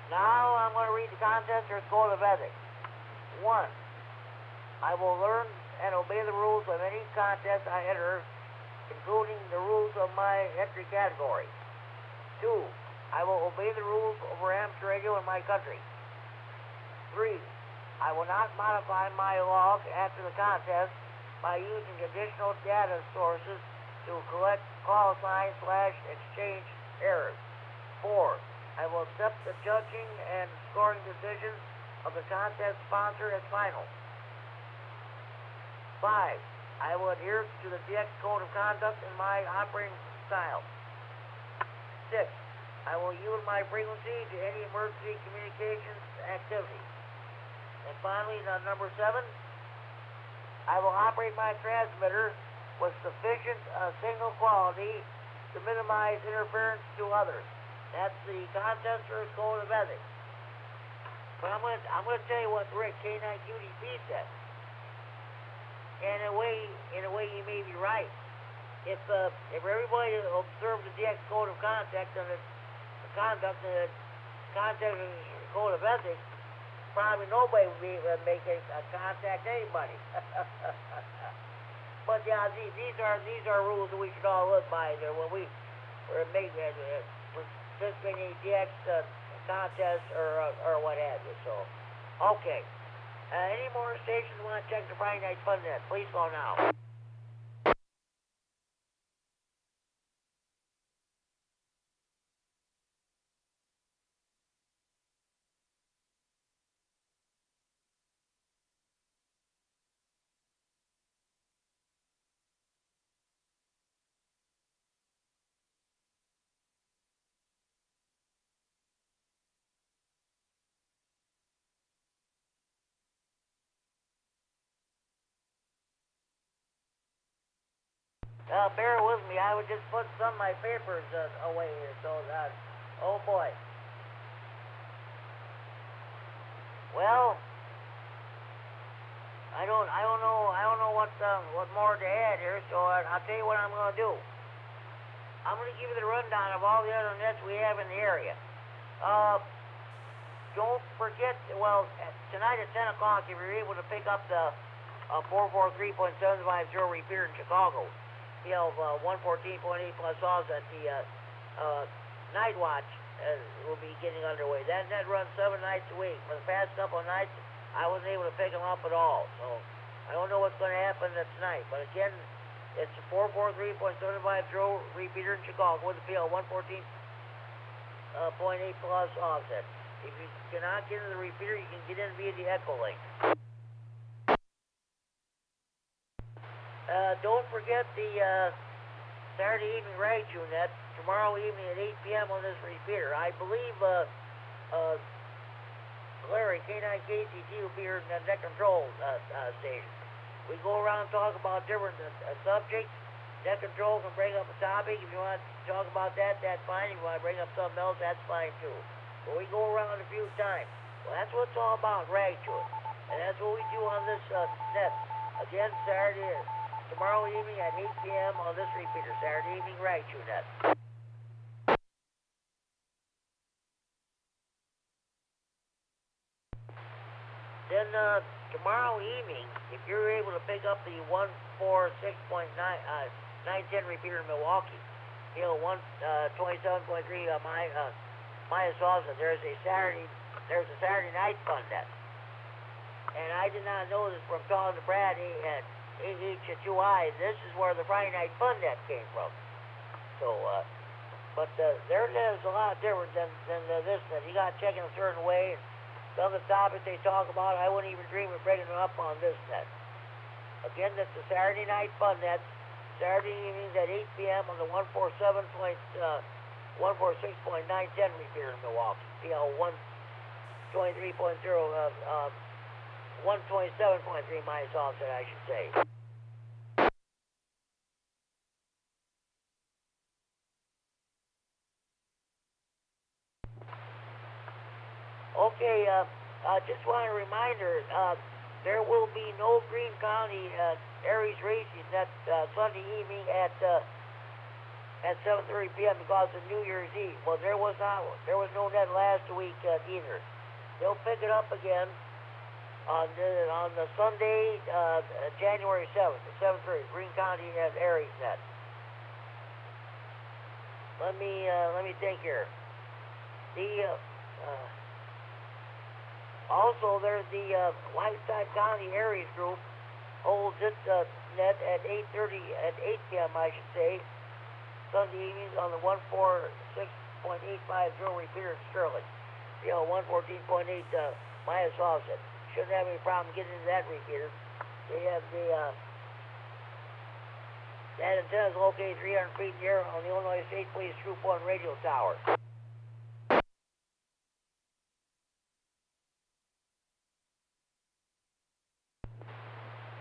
Now I'm going to read the contester's Code of Ethics. 1. I will learn and obey the rules of any contest I enter, including the rules of my entry category. 2. I will obey the rules over amateur radio in my country. 3. I will not modify my log after the contest by using additional data sources to collect call sign / exchange errors. 4. I will accept the judging and scoring decisions of the contest sponsor as final. 5. I will adhere to the DX Code of Conduct in my operating style. 6. I will yield my frequency to any emergency communications activity. And finally, number 7. I will operate my transmitter with sufficient signal quality to minimize interference to others. That's the contester's code of ethics. But I'm gonna tell you what Rick K9QDP said. And in a way, he may be right. If everybody observed the DX code of conduct and the contester's code of ethics, probably nobody would be able to make a contact anybody. But yeah, these are rules that we should all live by there when we participating in DX contest or what have you. So, okay. Any more stations want to check the Friday Night Fun Net? Please go now. Bear with me. I would just put some of my papers away here. So, oh boy. Well, I don't know what more to add here. So I'll tell you what I'm going to do. I'm going to give you the rundown of all the other nets we have in the area. Don't forget. Well, tonight at 10 o'clock, if you're able to pick up the 443.750 repeater in Chicago. 114.8 plus oz at the night watch will be getting underway. That runs 7 nights a week. For the past couple of nights, I wasn't able to pick them up at all. So I don't know what's going to happen tonight. But again, it's a 443.750 repeater in Chicago with a PL 114.8 plus offset. If you cannot get into the repeater, you can get in via the EchoLink. Don't forget the Saturday evening radio net tomorrow evening at 8 p.m. on this repeater. I believe Larry, K9KCT will be here in the net control station. We go around and talk about different subjects. Net control can bring up a topic. If you want to talk about that, that's fine. If you want to bring up something else, that's fine too. But we go around a few times. Well, that's what it's all about, radio. And that's what we do on this net. Again, tomorrow evening at 8 p.m. on this repeater, Saturday evening radio net. Then tomorrow evening, if you're able to pick up the 146.910 repeater in Milwaukee, 127.3 minus also, there's a Saturday night fun net. And I did not know this from talking to Brad at AH2I. This is where the Friday Night Fun Net came from. So, but their net is a lot different than this net. You got to check in a certain way. And some of the topics they talk about, I wouldn't even dream of bringing them up on this net. Again, that's the Saturday Night Fun Net. Saturday evenings at 8 p.m. on the 146.910 repeater in Milwaukee. PL 123.0, 127.3 minus offset, I should say. Okay, just want a reminder, there will be no Greene County Aries racing that Sunday evening at 7:30 p.m. because of New Year's Eve. Well, there was no net last week either. They'll pick it up again on the Sunday, January 7th at 7:30. Greene County has Aries net. Let me think here. Also, there's the Whiteside County Aries group holds its net at 8:30 at 8 p.m. I should say, Sunday evenings on the 146.850 repeater in Sterling. 114.8 minus offset. Shouldn't have any problem getting into that repeater. They have that antenna is located 300 feet in the air on the Illinois State Police Troop 1 radio tower.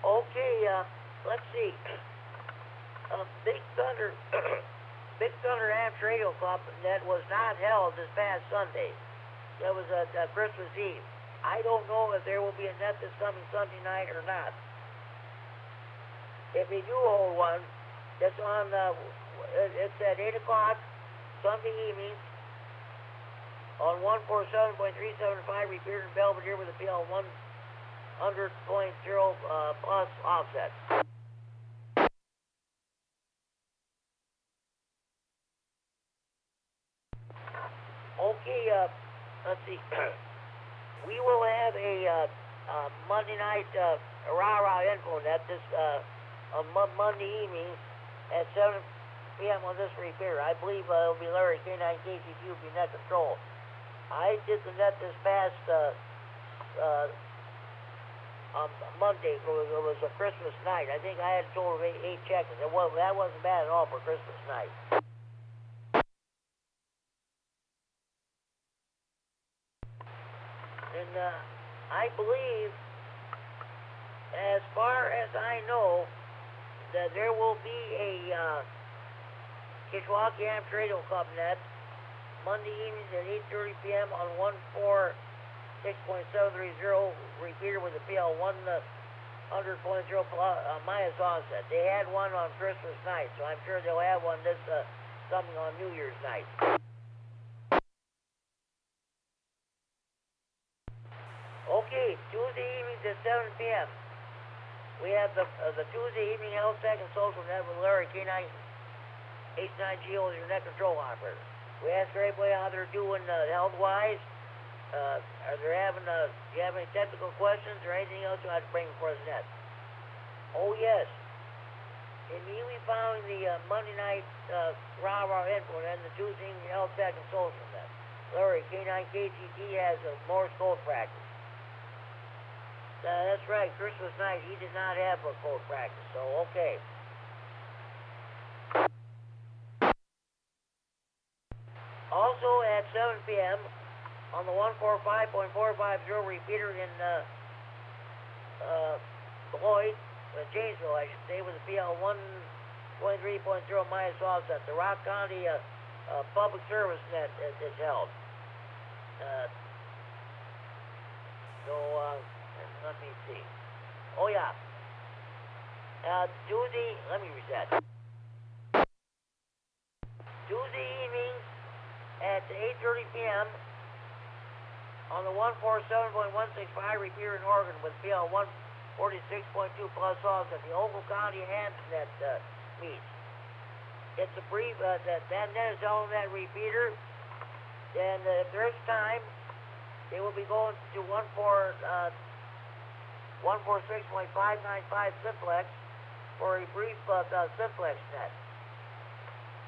Okay, let's see. Big Thunder Amps Radio Club that was not held this past Sunday. That was Christmas Eve. I don't know if there will be a net this coming Sunday night or not. If they do hold one, it's on. It's at 8 o'clock Sunday evening on 147.375 Repeater in Belvedere with a PL 100.0 plus offset. Okay, let's see. We will have a Monday night rah-rah info net this on Monday evening at 7 p.m. on this repair. I believe it'll be Larry K9KCT will be net control. I did the net this past on Monday. It was a Christmas night. I think I had a total of 8 check-ins. That wasn't bad at all for Christmas night. And I believe, as far as I know, that there will be a Kishwaukee Amps Radio Club net Monday evenings at 8:30 p.m. on 146.730 repeater with a PL 100.0 minus offset. They had one on Christmas night, so I'm sure they'll have one this coming on New Year's night. Okay, Tuesday evenings at 7 p.m. We have the Tuesday evening health tech and social net with Larry K9HG as your net control operator. We ask everybody how they're doing health-wise. Do you have any technical questions or anything else you have to bring before the net? Oh yes, immediately following the Monday night rah-rah info and the Tuesday evening health tech and social net, Larry K9KGT has a Morse code practice. That's right, Christmas night he did not have a code practice, so okay. Also at 7 p.m. on the 145.450 repeater in Beloit, Janesville I should say, with a PL 123.0 minus offset. The Rock County Public Service net is held. Let me see. Oh yeah. Tuesday, let me reset. Tuesday evenings at 8:30 p.m. on the 147.165 repeater in Oregon with PL 146.2 plus offset. The Ogle County Hansnet meets. It's a brief, that net is held on that repeater. And if there's time, they will be going to 146.595 simplex for a brief simplex net.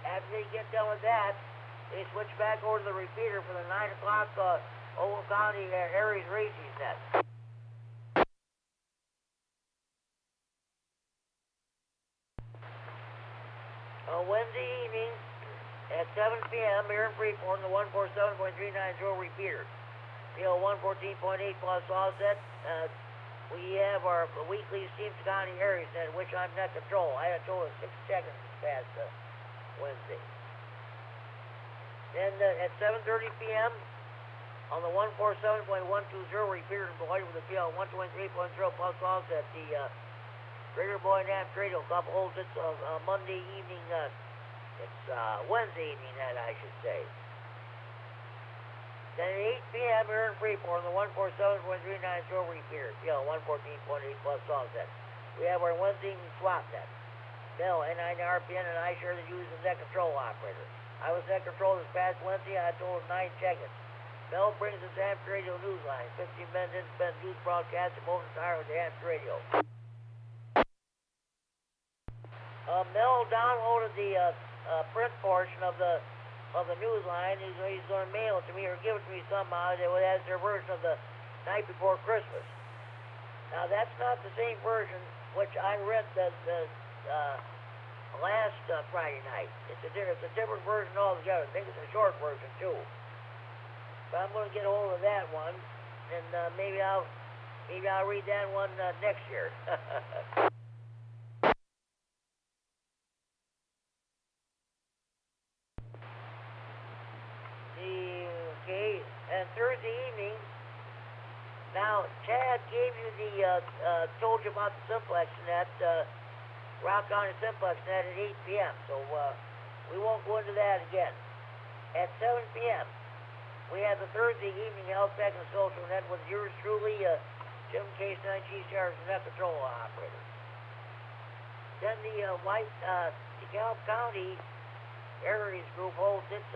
After they get done with that, they switch back over to the repeater for the 9 o'clock Ogle County Aries Racing net. Wednesday evening at 7 p.m. here in Freeport on the 147.390 repeater. PL 114.8 plus offset. We have our weekly Steamson County Aries net, which I'm net control. I had a total of 6 check-ins this past Wednesday. Then at 7:30 p.m. on the 147.120 repeater in Beloit with a PL 123.0 plus offset, the Greater Beloit Amps Radio Club holds its Monday evening, it's Wednesday evening net, I should say. Then at 8 p.m. here in Freeport on the 147.390 repeater, PL 114.8 plus offset. We have our Wednesday evening swap net. Mel, K9RFD, and I share the duties as net control operator. I was net control this past Wednesday. I told 9 check-ins. Mel brings us Amps Radio Newsline. 15 minutes independent news broadcast and moving entire with the Amps Radio. Mel downloaded the print portion of the Newsline. He's going to mail it to me or give it to me somehow. That has their version of the night before Christmas. Now that's not the same version which I read the last Friday night. It's a different version altogether. I think it's a short version too. But I'm going to get a hold of that one, and maybe I'll read that one next year. and Thursday evening, now Chad gave you the, told you about the simplex net, Rock County simplex net at 8 p.m., so we won't go into that again. At 7 p.m., we have the Thursday evening health pack and social net with yours truly, Jim K9RFD net control operator. Then the DeKalb County Areas Group holds its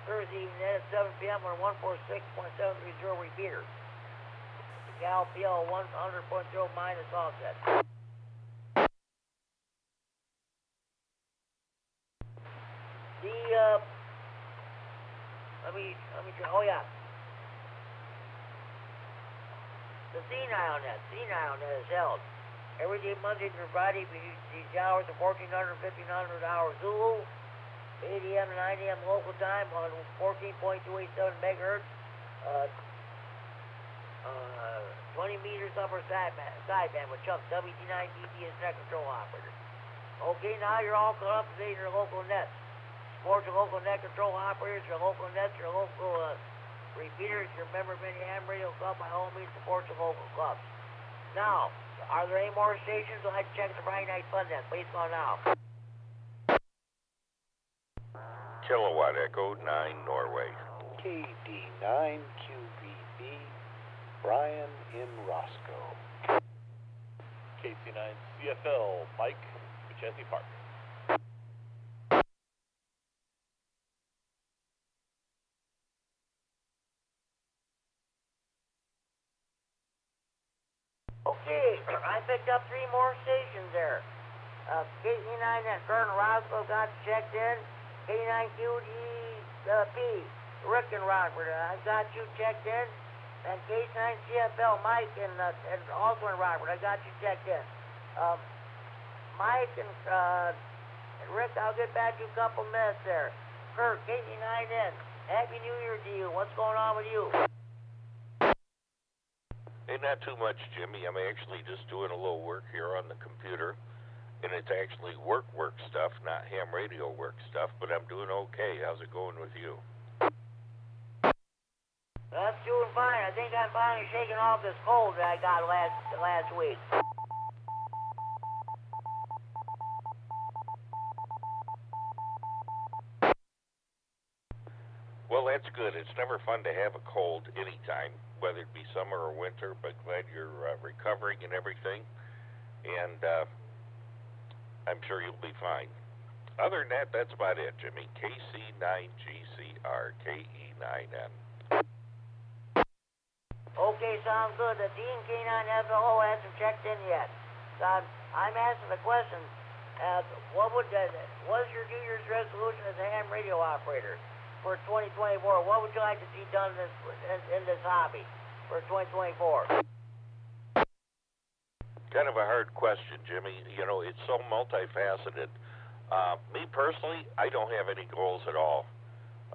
Thursday evening at 7 p.m. on 146.730 repeater. DeKalb PL 100.0 minus offset. Oh yeah. The senile net is held every day, Monday through Friday, between these hours of 1400 and 1500 hours Zulu, 8 a.m. to 9 a.m. local time on 14.287 megahertz, 20 meters upper sideband with Chuck, W9AXD as net control operator. Okay, now you're all caught up to date in your local nets. Support your local net control operators, your local nets, your local repeaters, your member of any ham radio club, by all means support your local clubs. Now, are there any more stations? I'd like to check the Friday night fun net. Please call now. Kilowatt Echo 9 Norway. KD9QBB, Brian in Roscoe. KC9CFL, Mike, McChesney Park. Okay, I picked up 3 more stations there. KD9 at Colonel Roscoe got checked in. K9QDP, Rick and Robert, I got you checked in. And K9CFL, Mike, and also in Robert, I got you checked in. Mike and Rick, I'll get back to you a couple minutes there. Kurt, KD9N, Happy New Year to you. What's going on with you? Hey, not too much, Jimmy. I'm actually just doing a little work here on the computer, and it's actually work stuff, not ham radio work stuff, but I'm doing okay. How's it going with you? That's doing fine. I think I'm finally shaking off this cold that I got last week. Well, that's good. It's never fun to have a cold anytime, whether it be summer or winter, but glad you're recovering and everything. And I'm sure you'll be fine. Other than that, that's about it, Jimmy. KC9GCR, KE9N. Okay, sounds good. The Dean K9FLO hasn't checked in yet. So I'm asking the question, what is your New Year's resolution as a ham radio operator for 2024? What would you like to see done in this hobby for 2024? Kind of a hard question, Jimmy. You know, it's so multifaceted. Me personally, I don't have any goals at all.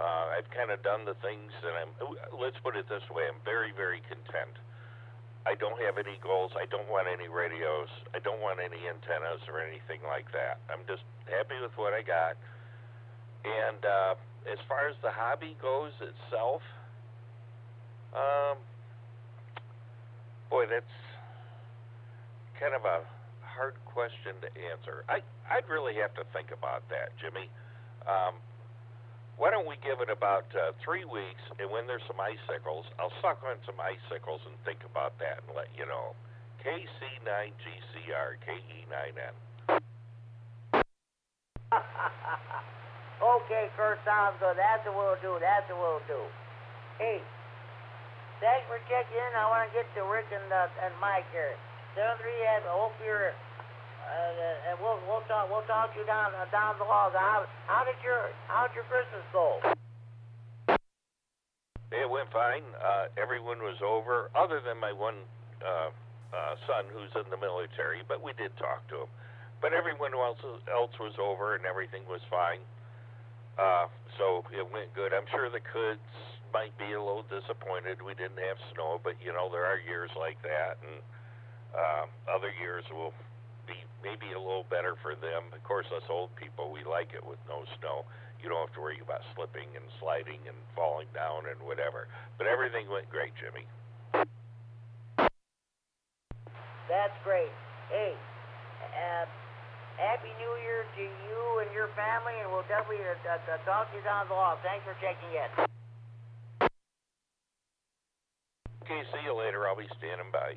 I've kind of done the things, and let's put it this way, I'm very, very content. I don't have any goals. I don't want any radios. I don't want any antennas or anything like that. I'm just happy with what I got. And as far as the hobby goes itself, boy, that's kind of a hard question to answer. I'd really have to think about that, Jimmy. Why don't we give it about 3 weeks, and when there's some icicles, I'll suck on some icicles and think about that and let you know. KC9GCR, KE9N. Okay, Kurt, sounds good. That's what we'll do. Hey, thanks for checking in. I want to get to Rick and Mike here. 73, I hope you're... and we'll talk to you down the hall. How'd your Christmas go? It went fine. Everyone was over, other than my one son who's in the military, but we did talk to him. But everyone else was over, and everything was fine. So it went good. I'm sure the kids might be a little disappointed we didn't have snow, but you know, there are years like that, and other years will be maybe a little better for them. Of course, us old people, we like it with no snow. You don't have to worry about slipping and sliding and falling down and whatever. But everything went great, Jimmy. That's great. Hey, Happy New Year to you and your family, and we'll definitely talk to you down the line. Thanks for checking in. Okay, see you later. I'll be standing by.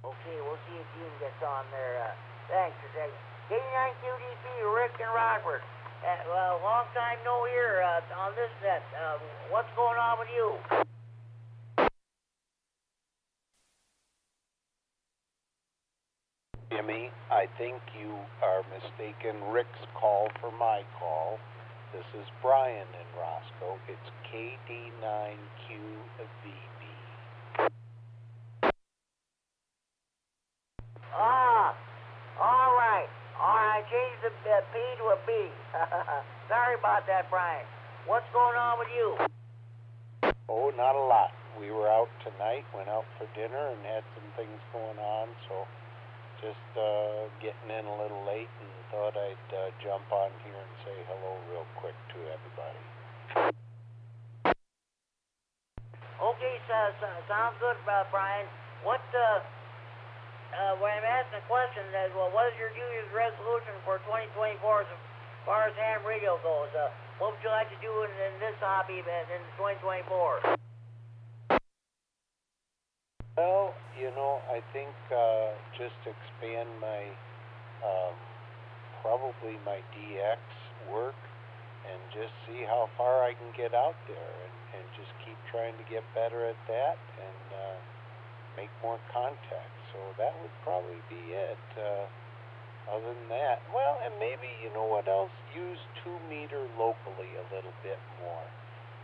Okay, we'll see if Dean gets on there. Thanks for checking. K9QDP, Rick and Rockford. Well, long time no hear on this net. What's going on with you? Jimmy, I think you are mistaken Rick's call for my call. This is Brian in Roscoe. It's KD9QVB. All right. Change the P to a B. Sorry about that, Brian. What's going on with you? Oh, not a lot. We were out tonight, went out for dinner, and had some things going on, so just getting in a little late and thought I'd jump on here and say hello real quick to everybody. Okay, sounds good, Brian. What when I'm asking a question, well, what is your New Year's resolution for 2024 as far as ham radio goes? What would you like to do in this hobby in 2024? Well, I think just expand my, probably my DX work and just see how far I can get out there and just keep trying to get better at that and make more contacts. So that would probably be it. Other than that, well, and maybe, you know what else? Use 2-meter locally a little bit more.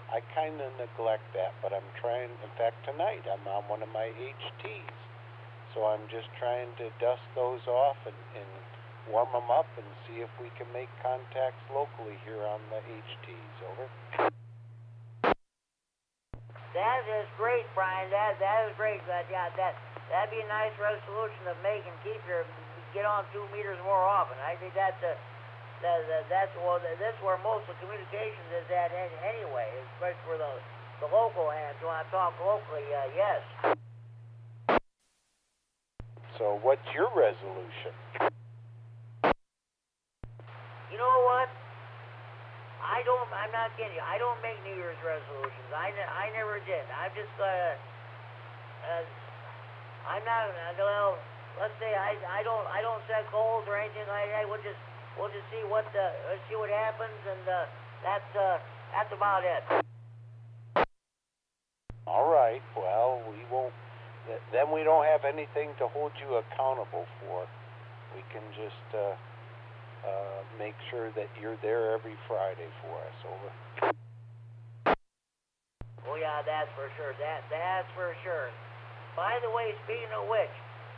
I kind of neglect that, but I'm trying. In fact, tonight I'm on one of my HTs. So I'm just trying to dust those off and warm them up and see if we can make contacts locally here on the HTs. Over. That is great, Brian. That is great. That'd be a nice resolution to make and get on 2 meters more often. I think that's where most of the communications is at anyway, especially for the local hands. When I talk locally, yes. So what's your resolution? You know what? I'm not kidding you. I don't make New Year's resolutions. I never did. I'm just I'm not. Well, let's say I don't set goals or anything like that. We'll just see what happens, and that's about it. All right. Well, we won't. Then we don't have anything to hold you accountable for. We can just make sure that you're there every Friday for us. Over. Oh yeah, that's for sure. That's for sure. By the way, speaking of which,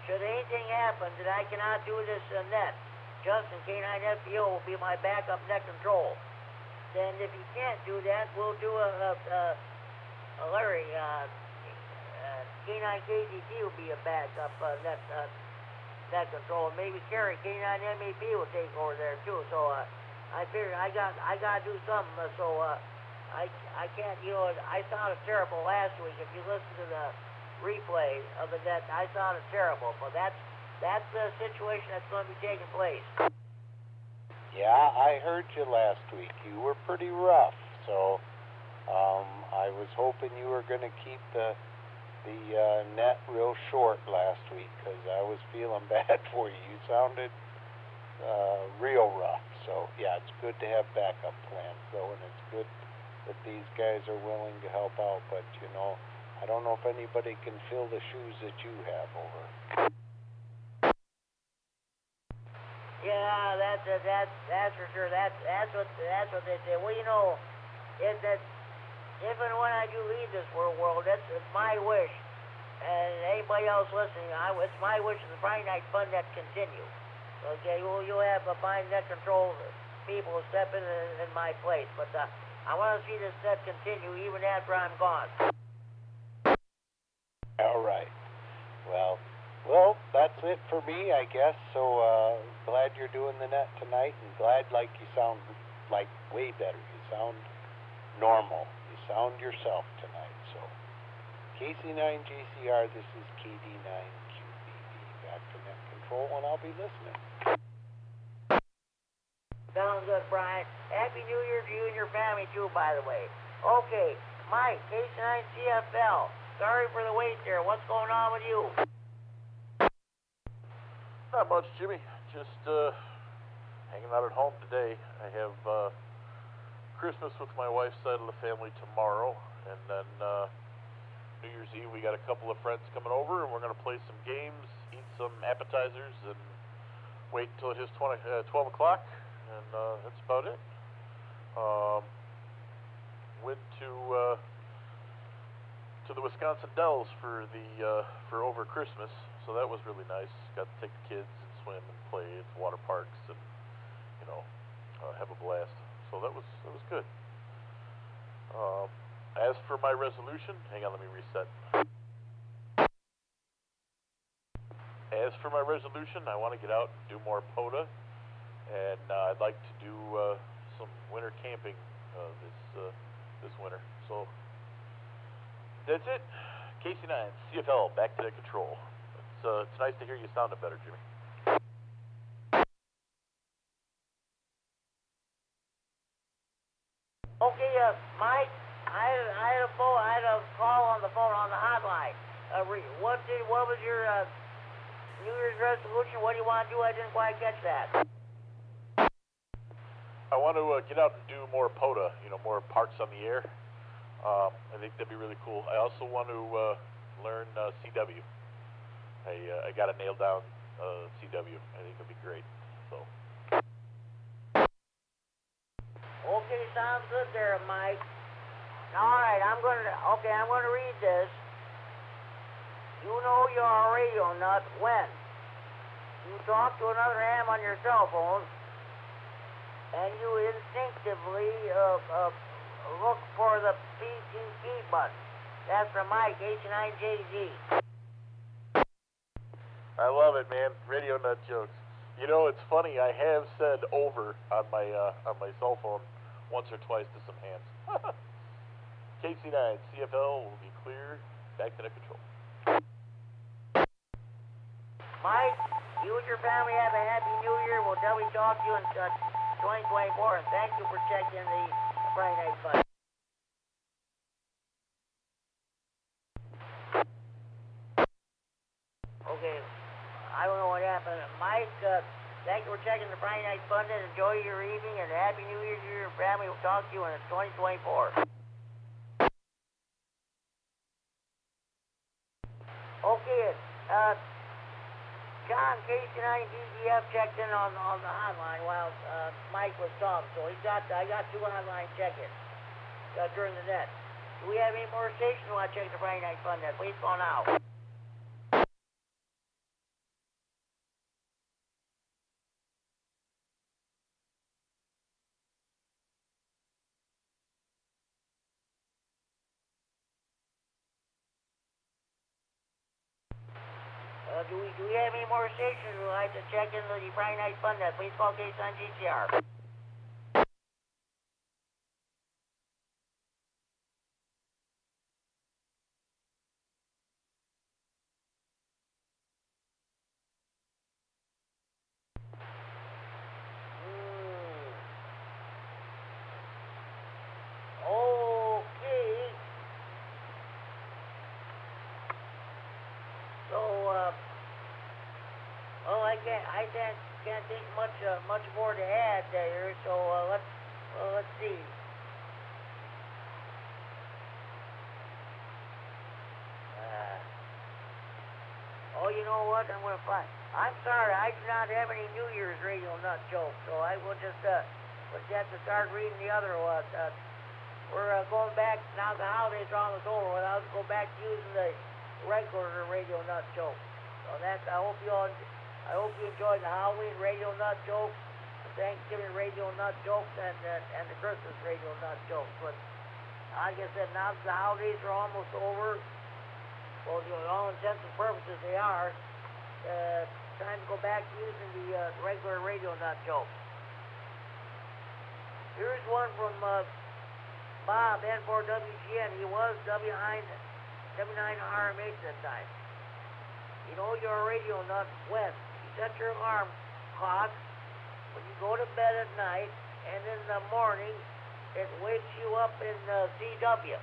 should anything happen that I cannot do this net, Justin K9FDO will be my backup net control. Then if you can't do that, we'll do Larry, K9KDT will be a backup net control. Maybe Kerry, K9MED will take over there too. So I figured I gotta do something. I can't. I sounded terrible last week. If you listen to the replay of the net, I sounded terrible. But that's the situation that's going to be taking place. Yeah, I heard you last week. You were pretty rough. So I was hoping you were going to keep the net real short last week because I was feeling bad for you. You sounded real rough. So yeah, it's good to have backup plans though, and it's good that these guys are willing to help out. But I don't know if anybody can fill the shoes that you have. Over. Yeah, that's for sure. That's what they say. Well, if and when I do leave this world, it's my wish, and anybody else listening, it's my wish that the Friday Night Fun Net continue. Okay, you'll have a Friday Net control people step in my place, but I want to see this net continue even after I'm gone. All right. Well, Well, that's it for me, I guess. So glad you're doing the net tonight, and glad like you sound like way better. You sound normal. You sound yourself tonight. So KC9JCR, this is KD9QBB back to net control, and I'll be listening. Sounds good, Brian. Happy New Year to you and your family too, by the way. Okay, Mike, K9CFL. Sorry for the wait there. What's going on with you? Not much, Jimmy. Just hanging out at home today. I have Christmas with my wife's side of the family tomorrow, and then New Year's Eve we got a couple of friends coming over, and we're going to play some games, eat some appetizers, and wait until it hits 12 o'clock, and that's about it. Went to the Wisconsin Dells for over Christmas, so that was really nice. Got to take the kids and swim and play at the water parks and have a blast. So that was good. As for my resolution, hang on, let me reset. As for my resolution, I want to get out and do more POTA, and I'd like to do some winter camping this winter. So that's it. KC9 CFL back to the control. It's nice to hear you sounding better, Jimmy. Okay, Mike, I had a call on the phone on the hotline. What was your New Year's resolution? What do you want to do? I didn't quite catch that. I want to get out and do more POTA, more parks on the air. I think that'd be really cool. I also want to learn CW. I got to nail down CW. I think it'd be great. So. Okay, sounds good there, Mike. All right, I'm going to read this. You know you're a radio nut when you talk to another ham on your cell phone, and you instinctively look for the PTT button. That's from Mike, H9JZ. I love it, man. Radio nut jokes. It's funny. I have said over on my cell phone once or twice to some hands. KC9 CFL will be clear. Back to the control. Mike, you and your family have a happy New Year. We'll definitely talk to you in 2024, and thank you for checking the Friday Night Fun. Okay, I don't know what happened. Mike, thank you for checking the Friday Night Fun. Enjoy your evening, and happy New Year to your family. We'll talk to you in 2024. Okay, John, KC9DGF checked in on the hotline while Mike was talking, so I got two hotline check-ins during the net. Do we have any more stations who want to check the Friday Night Fun net? Please call now. Do we have any more stations who would like to check in the Friday Night Fun net? Please call K9GCR. Okay. So, I can't think much more to add there. So let's see. You know what? I'm sorry. I do not have any New Year's radio nut jokes. So I will just have to start reading the other ones. We're going back now. The holidays are almost over. I'll go back to using the regular radio nut jokes. So that's. I hope you enjoyed the Halloween radio nut jokes, the Thanksgiving radio nut jokes, and the Christmas radio nut jokes. But like I said, now that the holidays are almost over, well, all intents and purposes they are. time to go back to using the regular radio nut jokes. Here's one from Bob, N4WGN. He was W9RMH that time. You know your radio nut when you set your alarm clock when you go to bed at night, and in the morning it wakes you up in CW.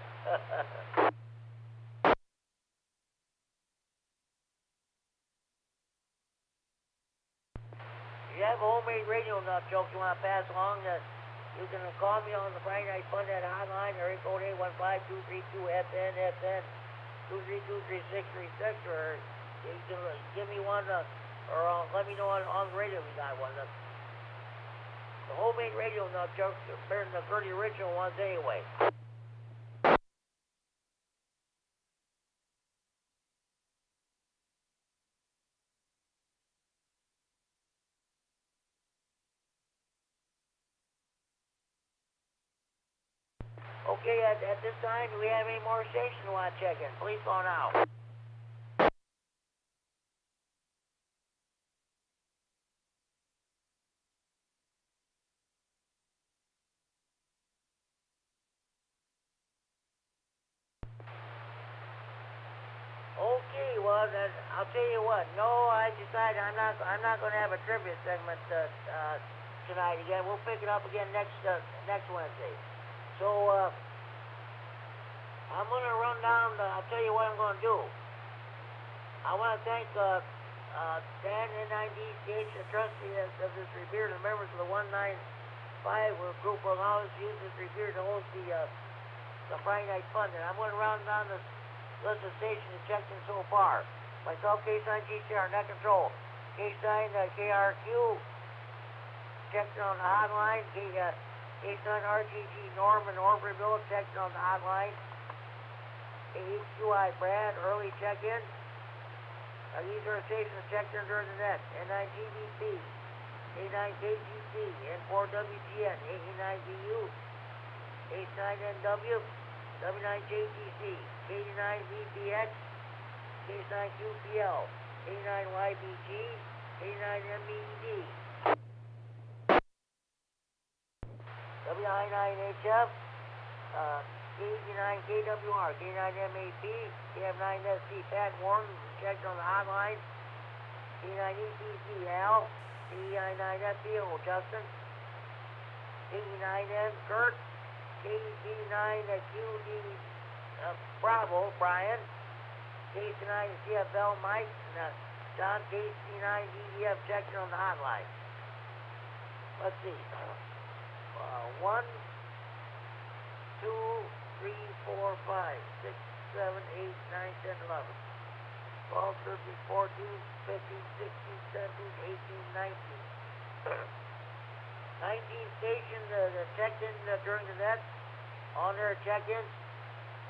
If you have a homemade radio nut joke you want to pass along, you can call me on the Friday Night Fun at hotline, area code 815-232-FN, 232-3636, or you can give me one, or let me know on the radio if you got one. The homemade radio nut jokes are better than the 30 original ones anyway. Okay, at this time, do we have any more stations you want to check in? Please phone out. Okay, well, then, I'll tell you what. No, I decided I'm not going to have a trivia segment tonight again. We'll pick it up again next Wednesday. So, I'm going to run down, I'll tell you what I'm going to do. I want to thank Dan, N9D, CH, the trustee of this repeater, the members of the 195 group will allow us to use this repeater to host the Friday Night Fun. And I'm going to run down this list of stations that checked in so far. Myself, K9 GCR, net control. K9 KRQ, checked in on the hotline. K9 RGG Norman Orberville, checked in on the hotline. HQI Brad, early check-in. These are stations checked in during the net. N9GBP, A9KGC, N4WGN, A9BU, H9NW, W9JTC, KD9MEDX, K9QPL, K9YBG, K9MED, W9AXD, KD9KWR, K9MED, KF9SD, Pat Warren, checked on the hotline, K9ETC, Al, KD9FDO, Justin, KD9M, Kurt, KD9QD, Bravo, Brian, KC9 CFL, Mike, and John, KC9 EDF, checked on the hotline. Let's see. 1, 2, 3, 4, 5, 6, 7, 8, 9, 10, 11, 12, 13, 14, 15, 16, 17, 18, 19. 19 stations that checked in during the net. On their check-ins.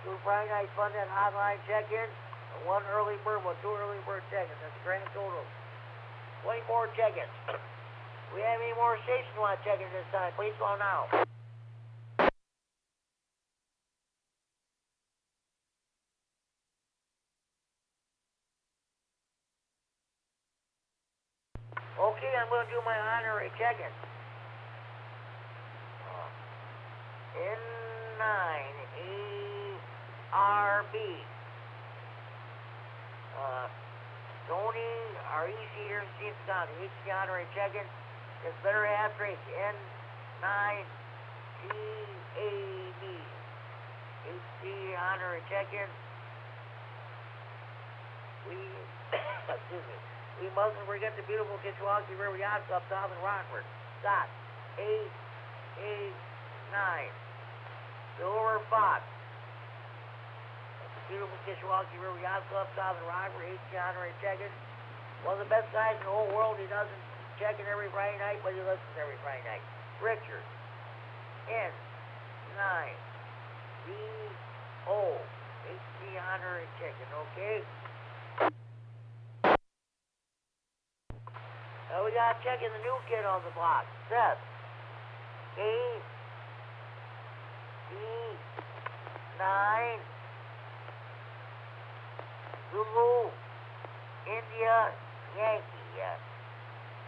2 Friday Night Fun Net hotline check-ins. 1 early bird, 2 early bird check-ins. That's a grand total. 24 check-ins. We have any more stations you want to check in this time? Please call now. Okay, I'm going to do my honorary check-in. N9RB. Tony, our E-Seater, Steve Scott, HC honorary check-in. It's better half race. N9TAB. HC honorary check-in. Excuse me. We mustn't forget the beautiful Kishwaukee River Yacht Club south in Rockford. Scott, A9. Silver Fox. That's the beautiful Kishwaukee River Yacht Club south in Rockford. HC honorary check-in. One of the best guys in the whole world. He doesn't check in every Friday night, but he listens every Friday night. Richard. N9BO. HC honorary check-in, okay? Now we got checking the new kid on the block. Seth. KD9 Zulu India Yankee,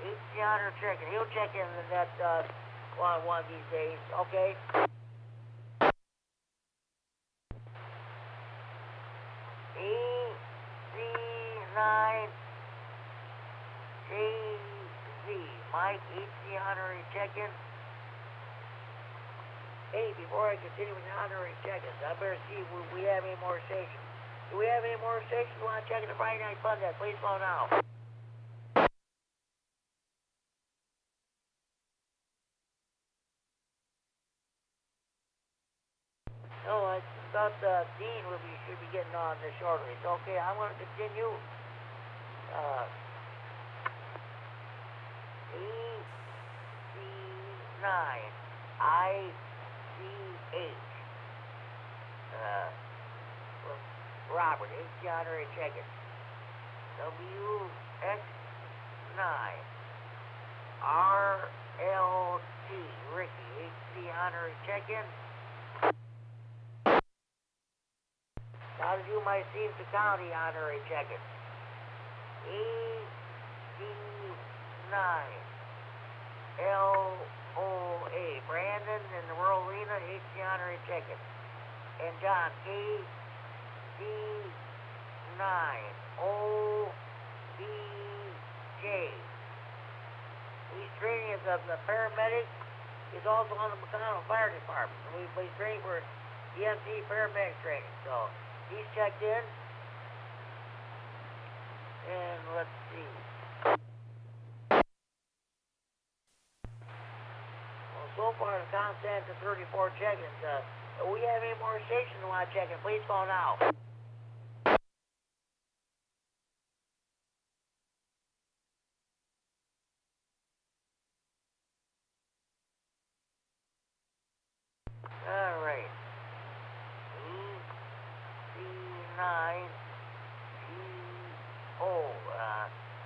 HC Hunter checking. He'll check in that, one of these days, okay? EC9JZ, Mike, HC Hunter checking. Hey, before I continue with the Hunter check-ins, I better see if we have any more stations. Do we have any more stations you want to check in the Friday Night Fun Day? Please call now. No, I thought Dean should be getting on this shortly. It's okay, I'm going to continue. EC9ICH. Robert, HC Hunter checking. W9RLT, Ricky, HC Hunter checking. How to do my Stevenson County Hunter checking. EC9LOA, Brandon in the Rural Arena, HC Hunter checking. And John, KD9OBJ. He's training as a paramedic. He's also on the McConnell Fire Department. He's training for EMT paramedic training. So he's checked in. And let's see. Well, so far the count stands at 34 check-ins. Do we have any more stations you want to check in? Please call now. All right. EC9GO.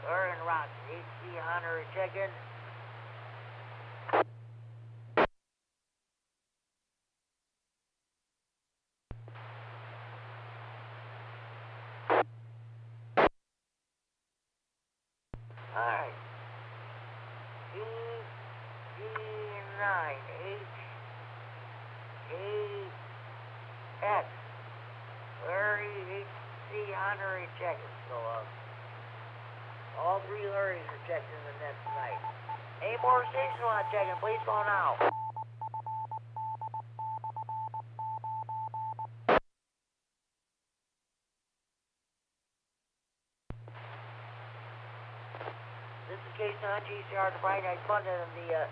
Aaron Rock, HC Hunter checking. Alright. KD9MED. Larry HC Hunter checking. So, all three Larrys are checked in the net tonight. Any more stations you want to check in? Please call now. This is K9 GCR, the Friday Night Fun and the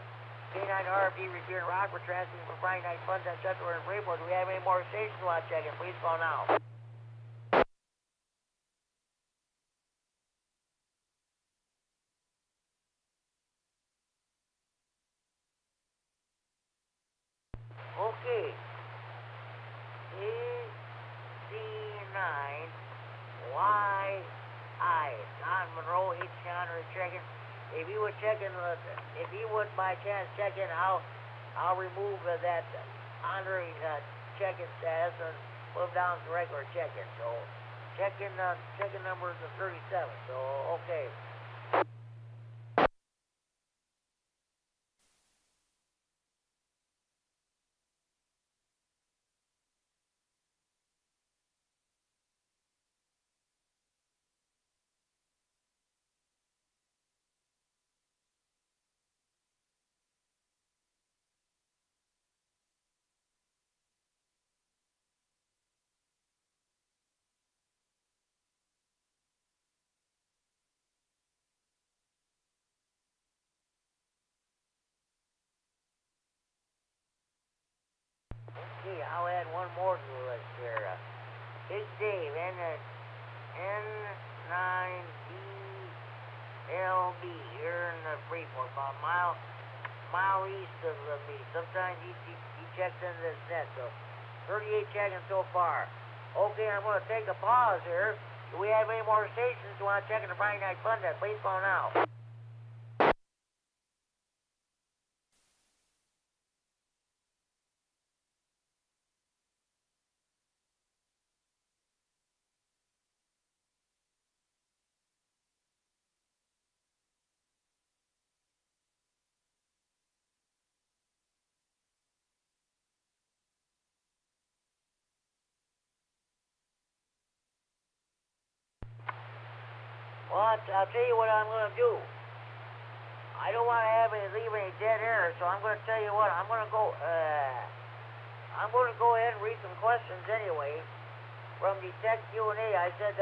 K9RFD Repeater Rock. We're transmitting from Friday Night Fun at Central and Freeport. Do we have any more stations you want to check in? Please call now. Okay. KD9YI. Don Monroe, HC Hunter checking. If you would check in, if you would by chance check in, I'll remove that honorary check-in status and put them down to regular check-in. So check-in number is 37. So okay. Okay, I'll add one more to the list here. Big Dave, N9DLB, here in the Freeport, about a mile east of me. Sometimes he checks into this net, so 38 check-ins so far. Okay, I'm going to take a pause here. Do we have any more stations who want to check in the Friday Night Fun Day? Please call now. I'll tell you what I'm going to do. I don't want to leave any dead air, so I'm going to tell you what. I'm going to go ahead and read some questions anyway from the tech Q&A. I said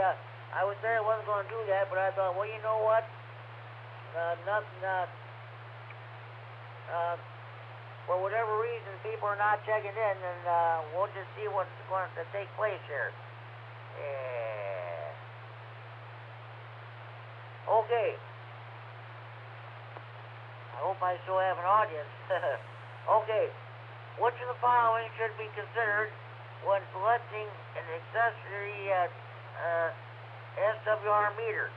I was there, I wasn't going to do that, but I thought, well, you know what? For whatever reason, people are not checking in, and we'll just see what's going to take place here. Okay. I hope I still have an audience. Okay. Which of the following should be considered when selecting an accessory SWR meter?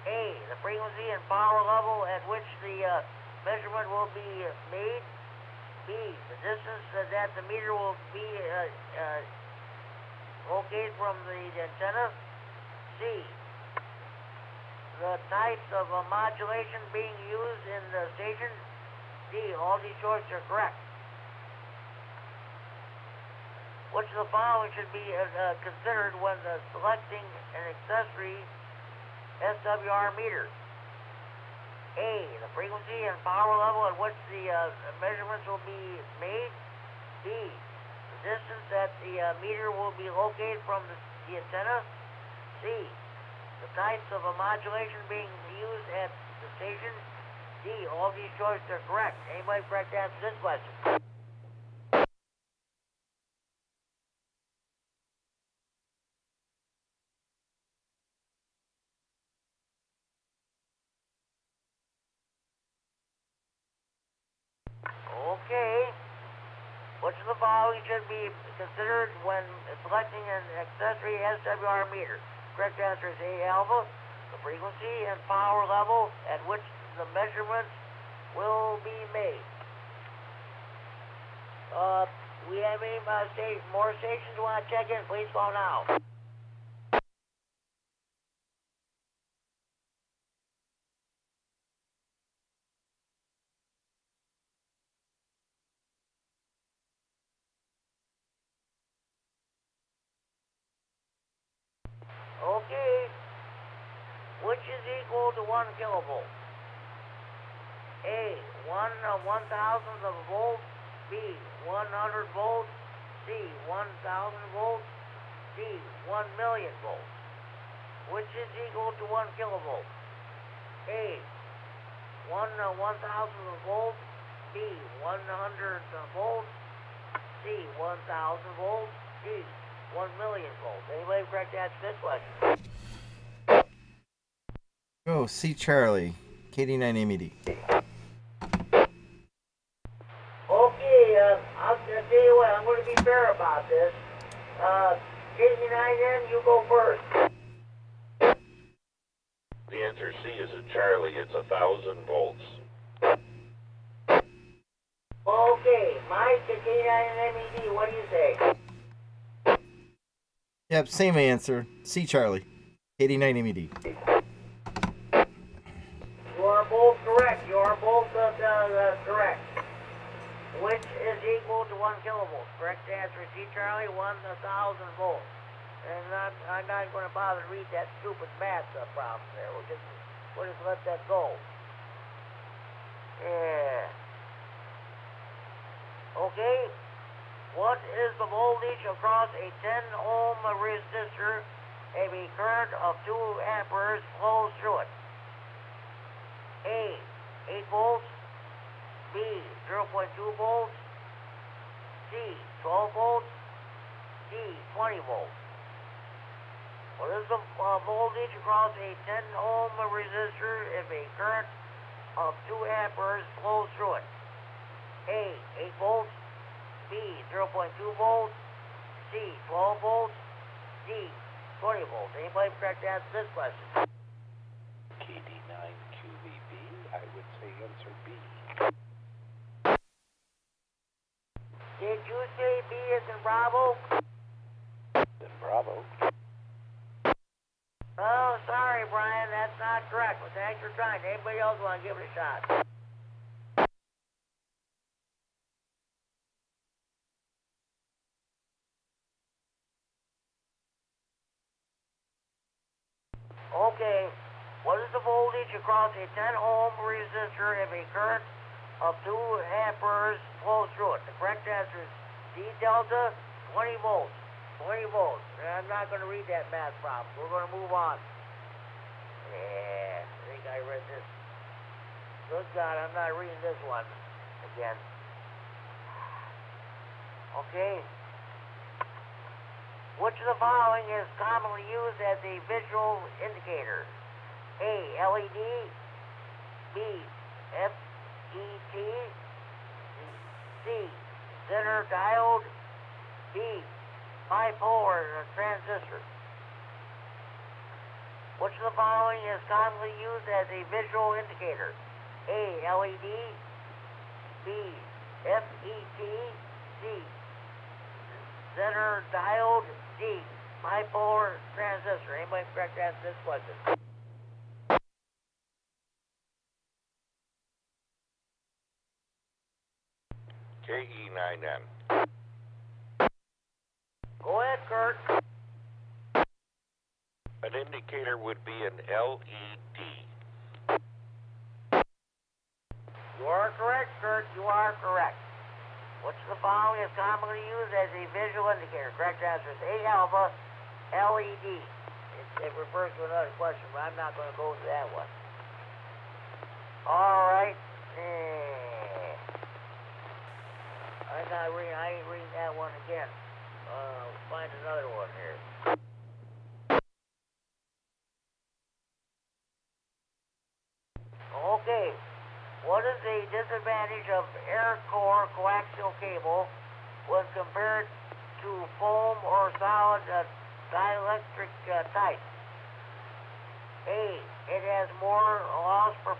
A, the frequency and power level at which the measurement will be made. B, the distance that the meter will be located from the antenna. C, the types of modulation being used in the station. D, all these choices are correct. Which of the following should be considered when selecting an accessory SWR meter? A, the frequency and power level at which the measurements will be made. B, the distance that the meter will be located from the antenna. C, the types of modulation being used at the station. D, all these choices are correct. Anybody correct to answer this question? Okay. Which of the following should be considered when selecting an accessory SWR meter? Correct answer is A, alpha, the frequency and power level at which the measurements will be made. We have any more stations who want to check in? Please call now. Okay. Which is equal to 1 kilovolt? A, 1/1000th of a volt. B, 100 volts. C, 1,000 volts. D, 1 million volts. Which is equal to 1 kilovolt? A, 1/1000th of a volt. B, 100 volts. C, 1,000 volts. D, 1 million volts. Anybody correct to answer this question? Go, C. Charlie, KD9MED. Okay, I'll tell you what, I'm going to be fair about this. KD9M, you go first. The answer C is a Charlie. It's 1,000 volts. Okay, Mike, K9MED, what do you say? Yep, same answer. C. Charlie, KD9MED. You are both correct. You are both correct. Which is equal to 1 kilovolt? Correct answer is C. Charlie, 1,000 volts. And I'm not going to bother to read that stupid math problem there. We'll just let that go. Yeah. Okay. What is the voltage across a 10-ohm resistor if a current of 2 amperes flows through it? A, 8 volts. B, 0.2 volts. C, 12 volts. D, 20 volts. What is the voltage across a 10-ohm resistor if a current of 2 amperes flows through it? A, 8 volts. B, 0.2 volts. C, 12 volts. D, 20 volts. Anybody correct to answer this question? KD9QVB, I would say answer B. Did you say B is in Bravo? Then Bravo. Oh, sorry, Brian, that's not correct. But thanks for trying. Anybody else want to give it a shot? Okay. What is the voltage across a 10-ohm resistor if a current of 2 amperes flows through it? The correct answer is D delta, 20 volts. 20 volts. I'm not going to read that math problem. We're going to move on. Yeah, I think I read this. Good God, I'm not reading this one again. Okay. Which of the following is commonly used as a visual indicator? A, LED, B, FET, C, Zener diode, D, bipolar transistor. Which of the following is commonly used as a visual indicator? A, LED, B, FET, C, Zener diode, D, bipolar transistor. Anybody correct to answer this question? KE9N. Go ahead, Kurt. An indicator would be an LED. You are correct, Kurt. You are correct. Which of the following is commonly used as a visual indicator? Correct answer is A, alpha, LED. It refers to another question, but I'm not going to go to that one. All right. I ain't reading that one again. Find another one here. Okay. What is the disadvantage of air core coaxial cable when compared to foam or solid dielectric type? A, it has more loss per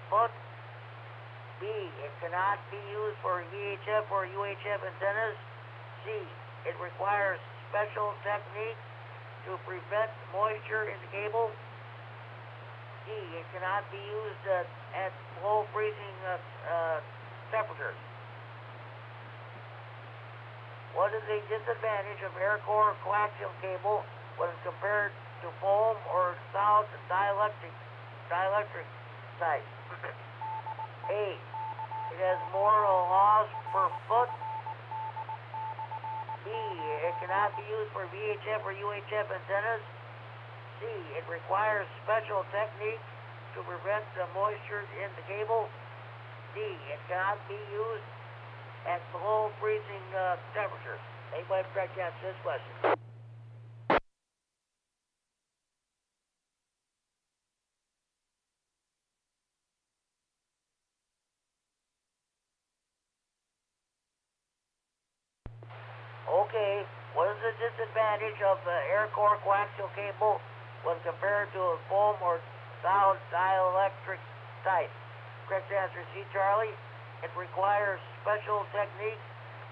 foot. B, it cannot be used for VHF or UHF antennas. C, it requires special technique to prevent moisture in the cable. D, it cannot be used at below freezing temperatures. What is the disadvantage of air core coaxial cable when compared to foam or solid dielectric type? A, it has more loss per foot. B, it cannot be used for VHF or UHF antennas. C, it requires special technique to prevent the moisture in the cable. D, it cannot be used at below freezing temperatures. Anybody correct to answer this question? Okay, what is the disadvantage of air core coaxial cable when compared to a foam or solid dielectric type? Correct answer C, Charlie. It requires special technique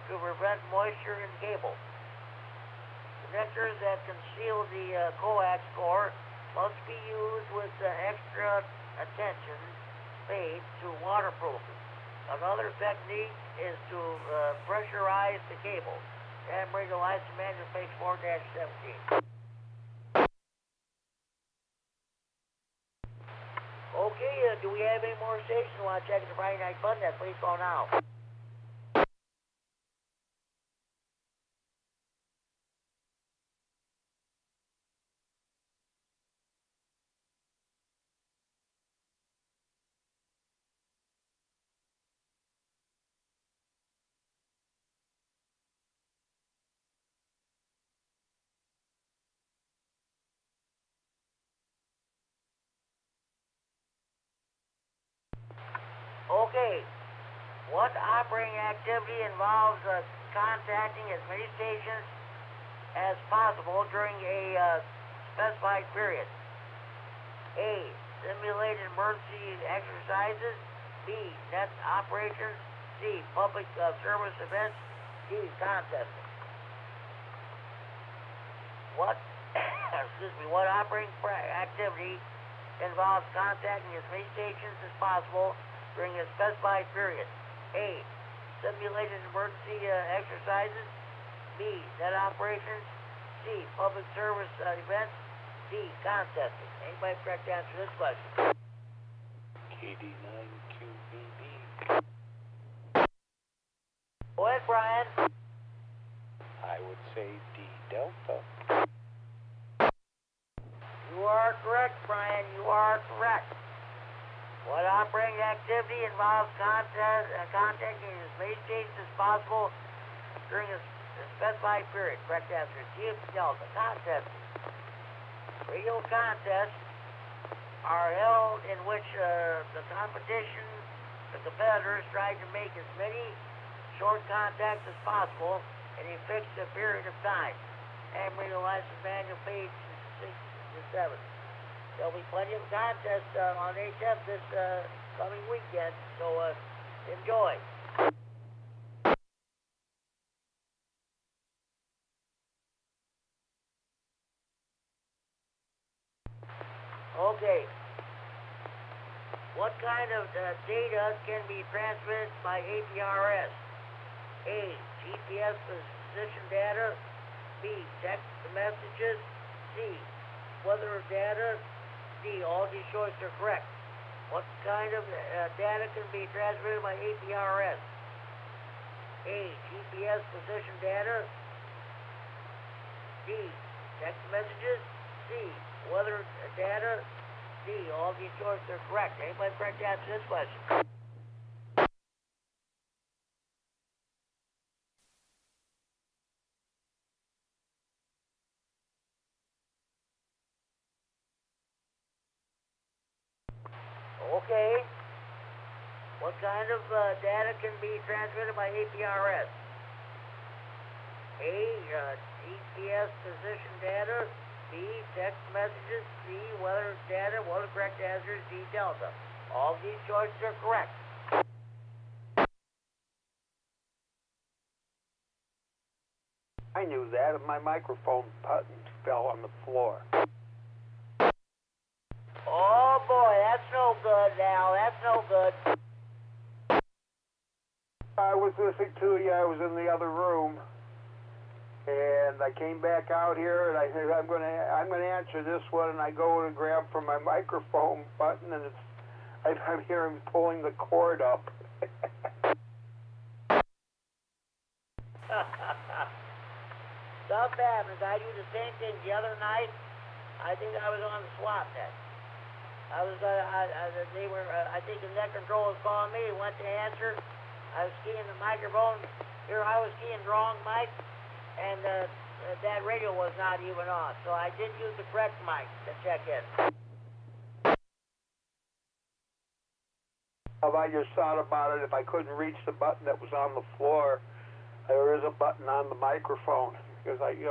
to prevent moisture in the cable. Connectors that conceal the coax core must be used with extra attention paid to waterproofing. Another technique is to pressurize the cable. And bring the license manual page 4-17. Okay, do we have any more stations who want to check the Friday Night Fun Net? Please call now. Okay, what operating activity involves contacting as many stations as possible during a specified period? A, simulated emergency exercises. B, net operations. C, public service events. D, contesting. What operating activity involves contacting as many stations as possible during a specified period? A, simulated emergency exercises. B, net operations. C, public service events. D, D, contesting. Anybody correct to answer this question? KD9QBB. Go ahead, Brian. I would say D Delta. You are correct, Brian. You are correct. What operating activity involves contacting as many stations as possible during a specified period? Correct answer is D Delta. Contesting. Radio contests are held in which the competitors try to make as many short contacts as possible in a fixed period of time. And radio license manual page 6 to 7. There'll be plenty of contests on HF this coming weekend, so enjoy. Okay. What kind of data can be transmitted by APRS? A, GPS position data. B, text messages. C, weather data. D, all these choices are correct. What kind of data can be transmitted by APRS? A, GPS position data. D, text messages. C, weather data. D, all these choices are correct. Anybody correct to answer this question? Okay. What kind of data can be transmitted by APRS? A, GPS position data. B, text messages. C, weather data. Well, the correct answer is D, Delta. All these choices are correct. I knew that, and my microphone button fell on the floor. Oh boy, that's no good, Al. That's no good. I was listening to you. I was in the other room, and I came back out here, and I said, I'm gonna answer this one, and I go to grab for my microphone button, and I'm hearing pulling the cord up. Stuff happens. I do the same thing the other night. I think I was on the swap net. I think the net control was calling me. Went to answer. I was keying the microphone. Here I was keying the wrong mic, and that radio was not even on. So I did use the correct mic to check in. I just thought about it. If I couldn't reach the button that was on the floor, there is a button on the microphone. Because you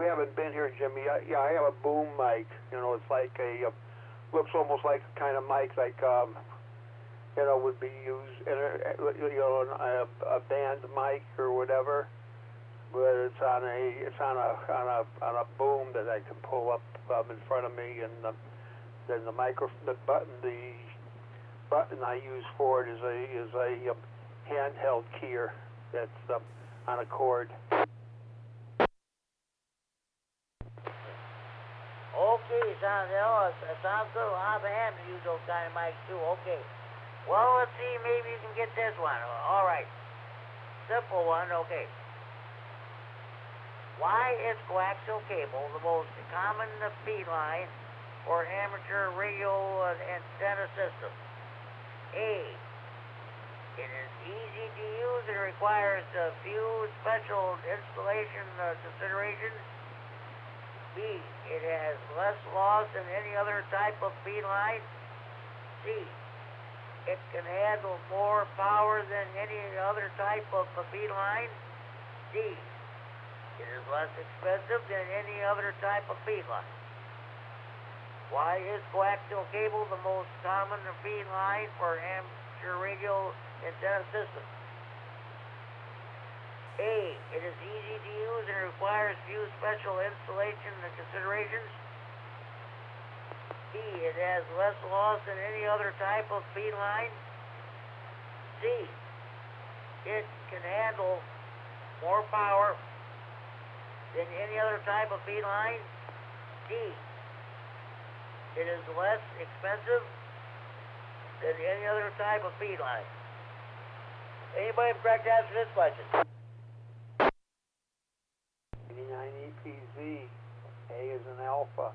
haven't been here, Jimmy. I have a boom mic. It's like looks almost like a kind of mic like would be used in a band mic or whatever. But it's on a boom that I can pull up in front of me, and then the button I use for it is a handheld keyer that's on a cord. Okay, sounds good. I'll have a hand to use those kind of mics too. Okay. Well, let's see. Maybe you can get this one. All right. Simple one. Okay. Why is coaxial cable the most common feed line for amateur radio antenna systems? A, it is easy to use and requires few special installation considerations. B, it has less loss than any other type of feed line. C, it can handle more power than any other type of feed line. D, it is less expensive than any other type of feed line. Why is coaxial cable the most common feed line for amateur radio antenna systems? A, it is easy to use and requires few special installation considerations. B, it has less loss than any other type of feed line. C, it can handle more power than any other type of feed line. D. It is less expensive than any other type of feed line. Anybody have correct answer to this question? KD9EPZ. A is an alpha.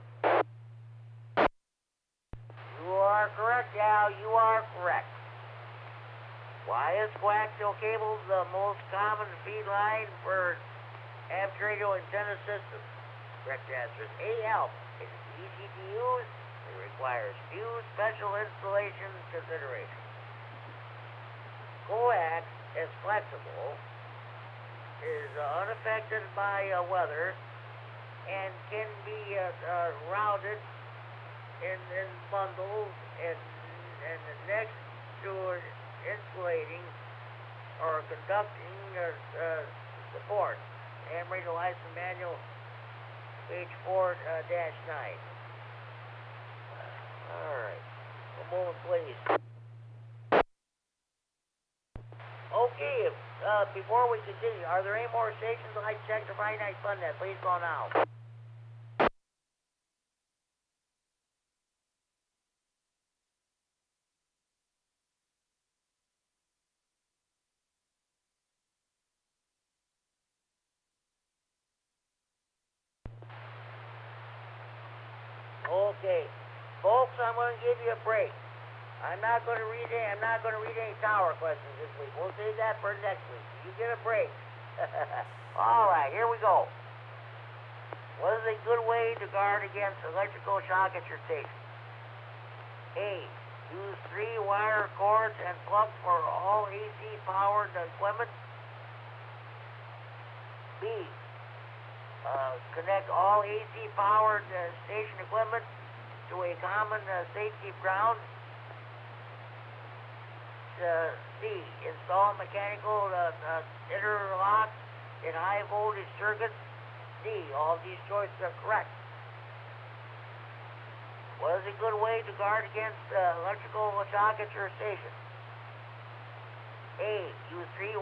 You are correct, Al. You are correct. Why is coaxial cable the most common feed line for amateur radio antenna systems? Correct answer is A, alpha. It is easy to use. It requires few special installation considerations. Coax is flexible, is unaffected by weather, and can be routed in bundles and next to insulating or conducting support. Ham radio license manual, page 4-9. All right, one moment, please. Okay, before we continue, are there any more stations that like to check the Friday Night Fun Net? Please call now. Okay, folks, I'm going to give you a break. I'm not going to read any tower questions this week. We'll save that for next week. You get a break. All right, here we go. What is a good way to guard against electrical shock at your station? A. Use 3 wire cords and plugs for all AC powered equipment. B. Connect all AC powered station equipment to a common safety ground. C. Install mechanical interlocks in high voltage circuits. D. All of these choices are correct. What is a good way to guard against electrical shock at your station? A. Use 3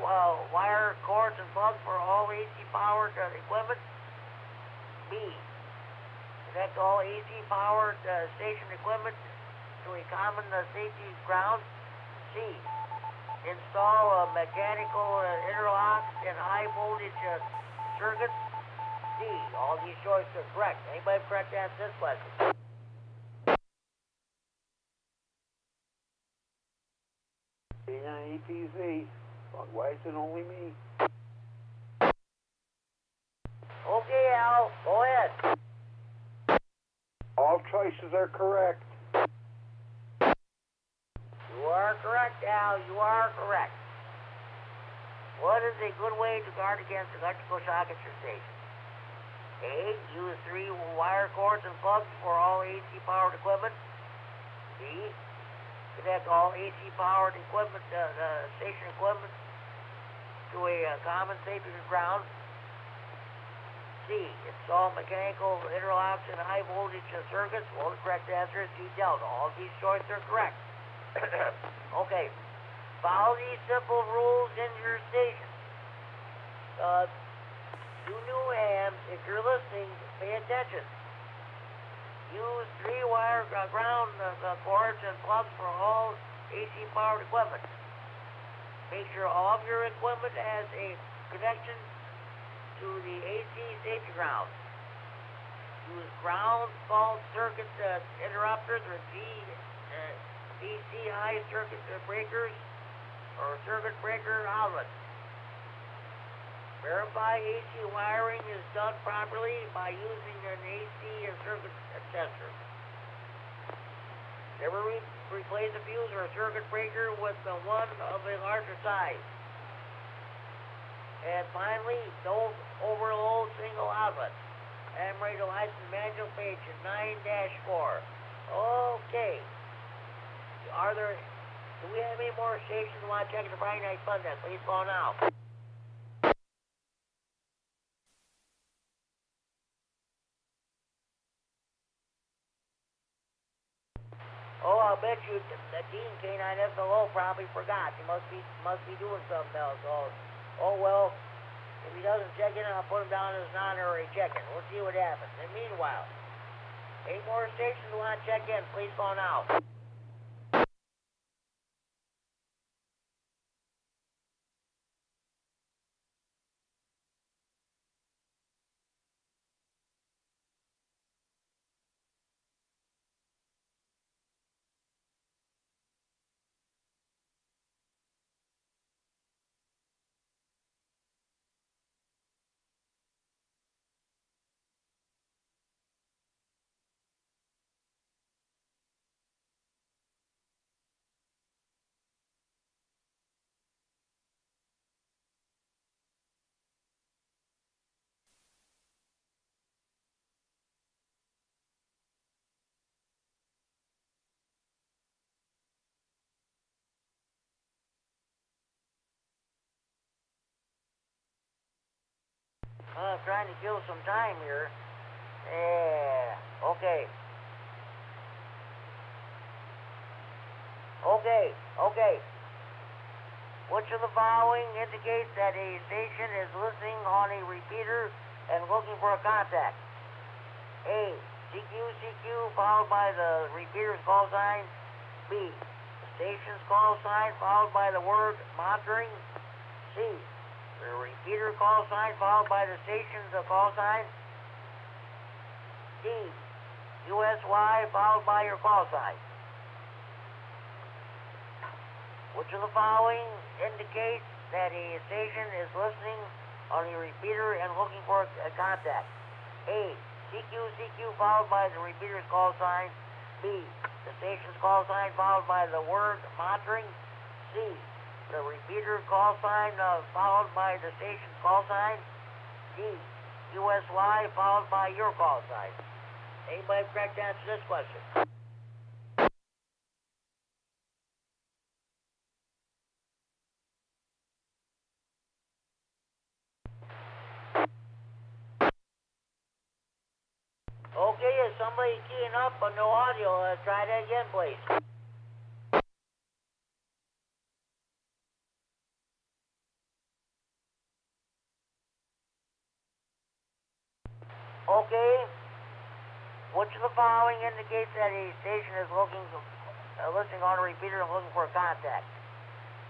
wire cords and plugs for all AC powered equipment. B. Connect all AC powered station equipment to a common safety ground. C. Install mechanical interlocks in high voltage circuits. D. All these choices are correct. Anybody have correct answer to this question? K9EPZ. Why is it only me? Okay, Al, go ahead. All choices are correct. You are correct, Al. You are correct. What is a good way to guard against electrical shock at your station? A. Use 3 wire cords and plugs for all AC powered equipment. B. Connect all AC powered equipment, station equipment to a common safety ground. C. Install mechanical interlocks in high voltage circuits. Well, the correct answer is D. Delta. All of these choices are correct. Okay. Follow these simple rules in your station. You new hams, if you're listening, pay attention. Use 3 wire ground cords and plugs for all AC powered equipment. Make sure all of your equipment has a connection to the AC safety ground. Use ground fault circuit interrupters or DCI circuit breakers or circuit breaker outlets. Verify AC wiring is done properly by using an AC and circuit tester. Never replace a fuse or a circuit breaker with one of a larger size. And finally, don't overload single outlets. Ham radio license manual, page 9-4. Okay. Do we have any more stations who want to check the Friday Night Fun Net? Please call now. Oh, I'll bet you that Dean K9FLO probably forgot. He must be doing something else. Oh well, if he doesn't check in, I'll put him down as an honorary check-in. We'll see what happens. And meanwhile, Any more stations who want to check in, please go now. I'm trying to kill some time here. Yeah, okay. Okay. Which of the following indicates that a station is listening on a repeater and looking for a contact? A, CQ, followed by the repeater's call sign. B, the station's call sign followed by the word monitoring. C, the repeater call sign followed by the station's call sign. D, USY followed by your call sign. Which of the following indicates that a station is listening on a repeater and looking for a contact? A, CQ followed by the repeater's call sign. B, the station's call sign followed by the word monitoring. C, the repeater call sign followed by the station's call sign. D, USY followed by your call sign. Anybody correct answer this question? Okay, is somebody keying up but no audio? Try that again, please. Okay. Which of the following indicates that a station is listening on a repeater and looking for a contact?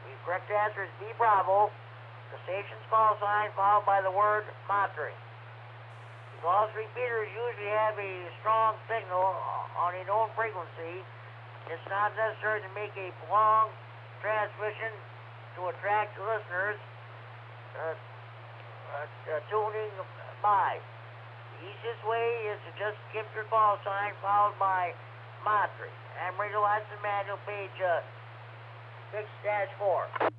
The correct answer is B, Bravo. The station's call sign followed by the word monitoring. Because repeaters usually have a strong signal on a known frequency, it's not necessary to make a prolonged transmission to attract listeners tuning by. The easiest way is to just skip your call sign followed by monitoring. I'm Radio License Manual, page 6-4.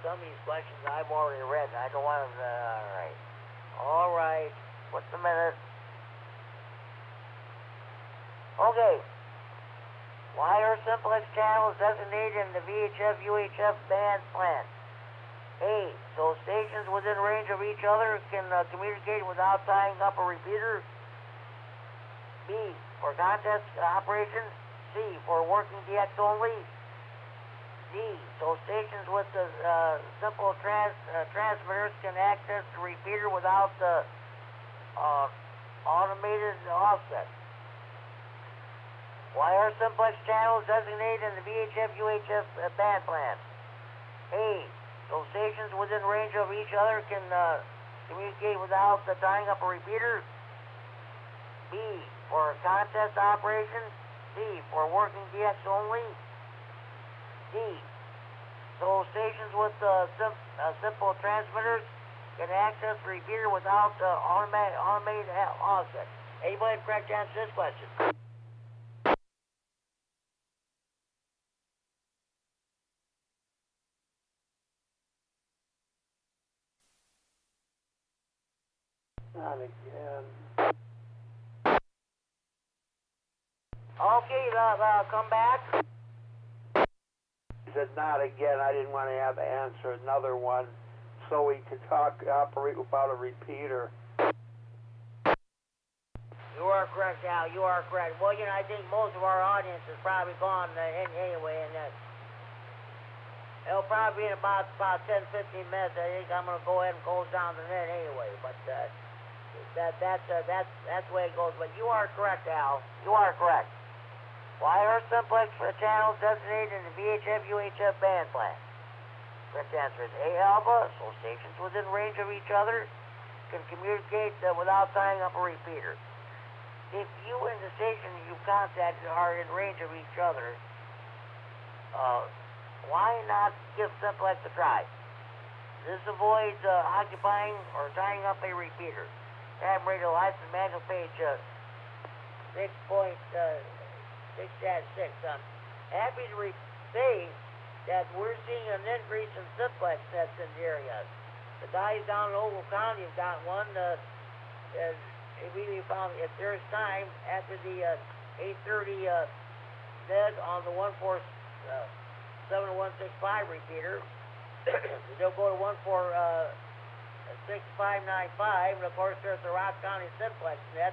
Some of these questions I've already read. I don't want to. All right. What's the minute? Okay. Why are simplex channels designated in the VHF/UHF band plan? A, so stations within range of each other can communicate without tying up a repeater. B, for contest operations. C, for working DX only. D, so stations with the simple transmitters can access the repeater without the automated offset. Why are simplex channels designated in the VHF/UHF band plan? A, so stations within range of each other can communicate without tying up a repeater. B, for contest operations. C, for working DX only. D, so stations with simple transmitters can access the repeater without automated offset. Anybody correct answer this question? Not again. Okay, come back. He said not again. I didn't want to have to answer another one, so we could operate without a repeater. You are correct, Al. You are correct. Well, I think most of our audience is probably gone anyway, and it'll probably be in about 10, 15 minutes. I think I'm going to go ahead and close down the net anyway. But that's the way it goes. But you are correct, Al. You are correct. Why are simplex channels designated in the VHF-UHF band plan? Correct answer is A alpha, so stations within range of each other can communicate without tying up a repeater. If you and the station you contacted are in range of each other, why not give simplex a try? This avoids occupying or tying up a repeater. Ham radio license manual page 6.6. I'm happy to say that we're seeing an increase in simplex nets in the area. The guys down in Ogle County have got one. We found if there's time after the 830 NED on the 147-165 repeater, they'll go to 146.595, and of course there's the Rock County simplex net,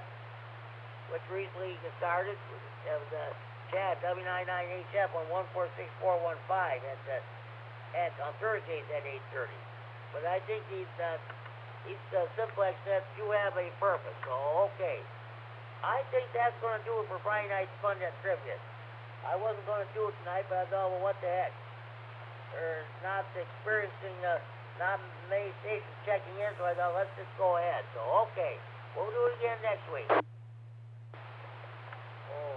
which recently started. It was Chad W9AXD on 146.415 on Thursdays at 8:30. But I think these simplex nets do have a purpose. So okay, I think that's going to do it for Friday night's Fun Net Trivia. I wasn't going to do it tonight, but I thought, well, what the heck? They're not experiencing not many stations checking in, so I thought let's just go ahead. So okay, we'll do it again next week.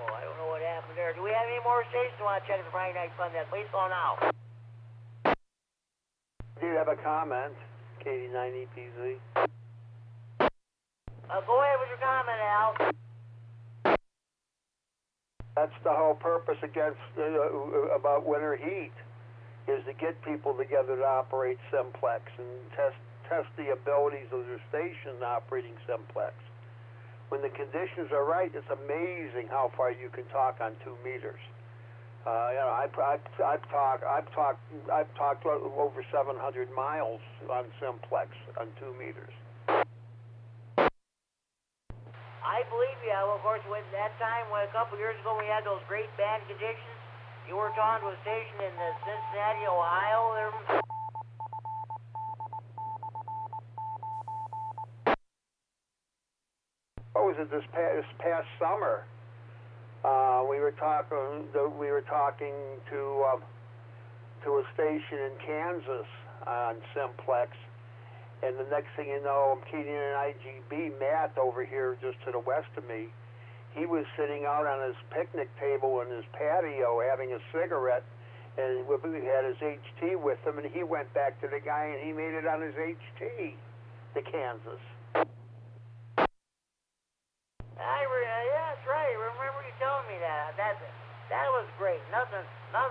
I don't know what happened there. Do we have any more stations who want to check the Friday night Fun Net? Please call now. Do you have a comment? KD9EPZ. Go ahead with your comment, Al. That's the whole purpose about winter heat, is to get people together to operate simplex and test the abilities of their station operating simplex. When the conditions are right, it's amazing how far you can talk on 2 meters. I've talked over 700 miles on simplex on 2 meters. I believe you. Well, of course, when that time, a couple years ago, we had those great bad conditions. You worked on to a station in Cincinnati, Ohio. What was it this past summer? We were talking to a station in Kansas on simplex, and the next thing you know, KD9RFD Matt over here just to the west of me, he was sitting out on his picnic table in his patio having a cigarette, and we had his HT with him, and he went back to the guy and he made it on his HT to Kansas. Yeah, that's right. Remember you telling me that. That was great. Nothing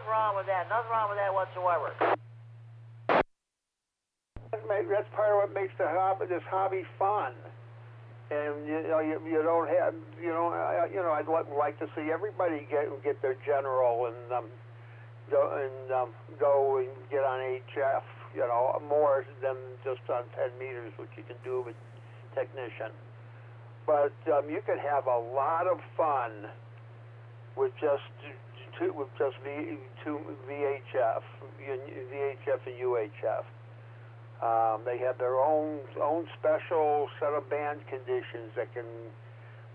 wrong with that. Nothing wrong with that whatsoever. That's part of what makes this hobby fun. And you don't have I'd like to see everybody get their general and go and get on HF. More than just on 10 meters, which you can do with technician. But you can have a lot of fun with just VHF and UHF. They have their own special set of band conditions that can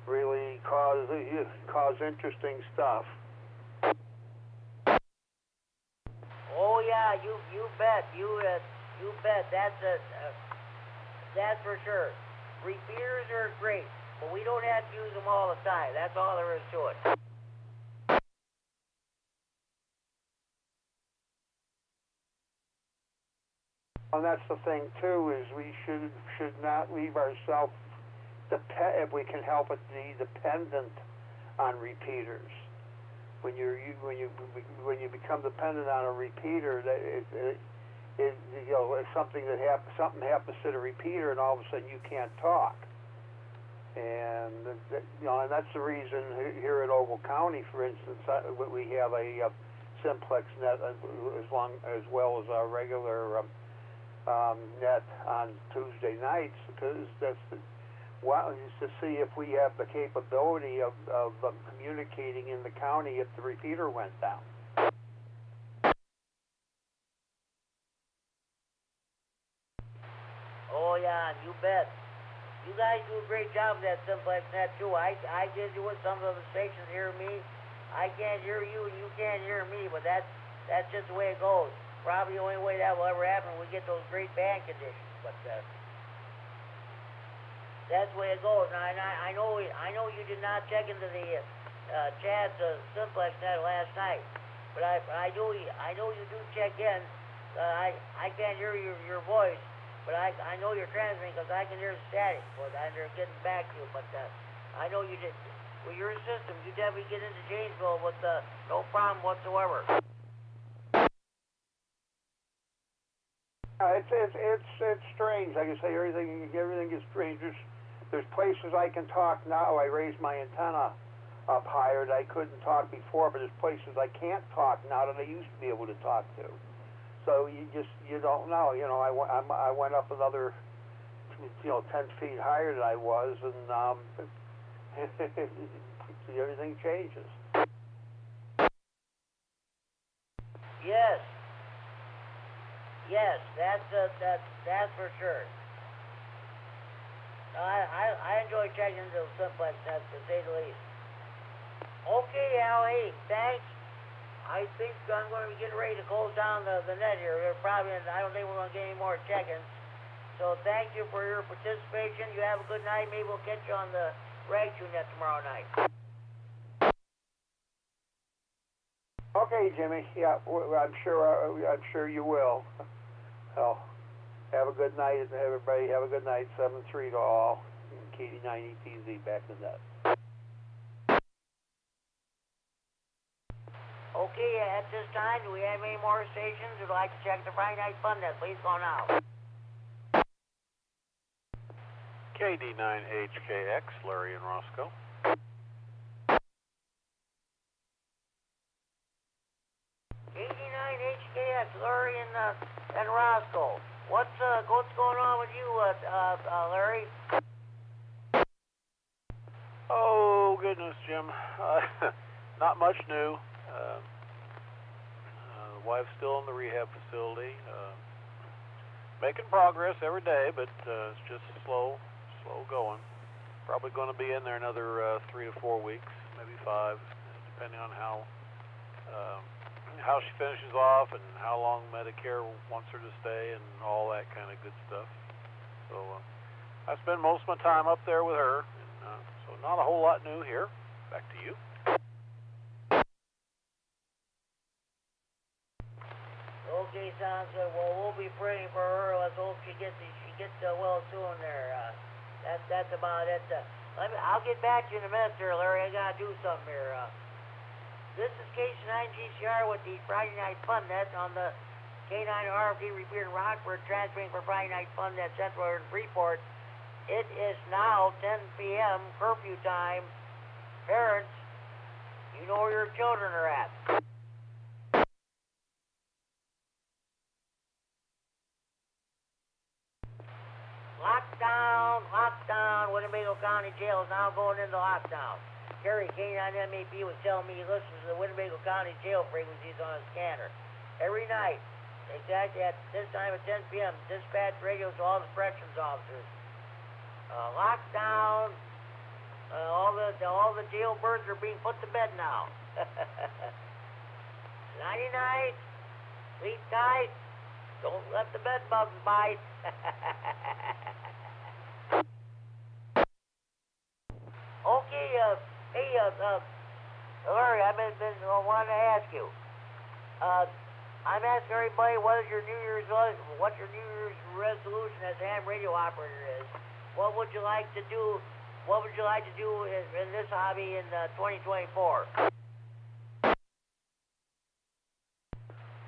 really cause interesting stuff. Oh yeah, you bet. You bet. That's for sure. Repeaters are great, but we don't have to use them all the time. That's all there is to it. And that's the thing too, is we should not leave ourselves, if we can help it, be dependent on repeaters. When you become dependent on a repeater, if something happens to the repeater, and all of a sudden you can't talk. And and that's the reason here at Ogle County, for instance, we have a simplex net as well as our regular net on Tuesday nights, because Well, just to see if we have the capability of communicating in the county if the repeater went down. Oh yeah, you bet. You guys do a great job with that simplex net too. I did it with some of the stations hear me. I can't hear you and you can't hear me, but that's just the way it goes. Probably the only way that will ever happen when we get those great band conditions. But that's the way it goes. Now I know you did not check into the Chad's simplex net last night, but I know you do check in. I can't hear your voice. But I know you're transmitting because I can hear static, but they're getting back to you. But I know you did. With your system, you definitely get into Janesville with no problem whatsoever. It's strange. Like I say, everything is strange. There's places I can talk now. I raised my antenna up higher that I couldn't talk before, but there's places I can't talk now that I used to be able to talk to. So you don't know. You know, I went up another 10 feet higher than I was, and everything changes. Yes, that's for sure. I enjoy checking into the simplex nets, to say the least. Okay, Al, hey, thanks. I think I'm going to be getting ready to close down the net here. I don't think we're going to get any more check-ins. So thank you for your participation. You have a good night. Maybe we'll catch you on the Rag-2 net tomorrow night. Okay, Jimmy. Yeah, I'm sure you will. Well, have a good night, everybody. Have a good night. 7-3 to all. KD9EPZ back in the net. Okay, at this time, do we have any more stations who'd like to check the Friday Night Fun net? Please go now. KD9HKX, Larry and Roscoe. KD9HKX, Larry and Roscoe. What's going on with you, Larry? Oh, goodness, Jim. Not much new. The wife's still in the rehab facility. Making progress every day, but it's just slow going. Probably going to be in there another 3 to 4 weeks, maybe 5, depending on how she finishes off and how long Medicare wants her to stay and all that kind of good stuff. So I spend most of my time up there with her, and so not a whole lot new here. Back to you. Okay, sounds good. Well, we'll be praying for her. Let's hope she gets well soon there. That's about it. I'll get back to you in a minute there, Larry. I gotta do something here. This is K9GCR with the Friday Night Fun Net on the K9RFD Repeater in Rockford, transferring for Friday Night Fun Net Central in Freeport. It is now 10 p.m. curfew time. Parents, you know where your children are at. Lockdown. Winnebago County Jail is now going into lockdown. Kerry, K9MED, was telling me he listens to the Winnebago County Jail frequencies on a scanner. Every night, exactly at this time at 10 p.m., dispatch radio to all the corrections officers. Lockdown. All the jailbirds are being put to bed now. Nighty-night. Sleep tight. Don't let the bed bugs bite. Okay, hey, Larry, I wanted to ask you. I'm asking everybody what's your New Year's resolution as a ham radio operator is. What would you like to do? What would you like to do in this hobby in 2024?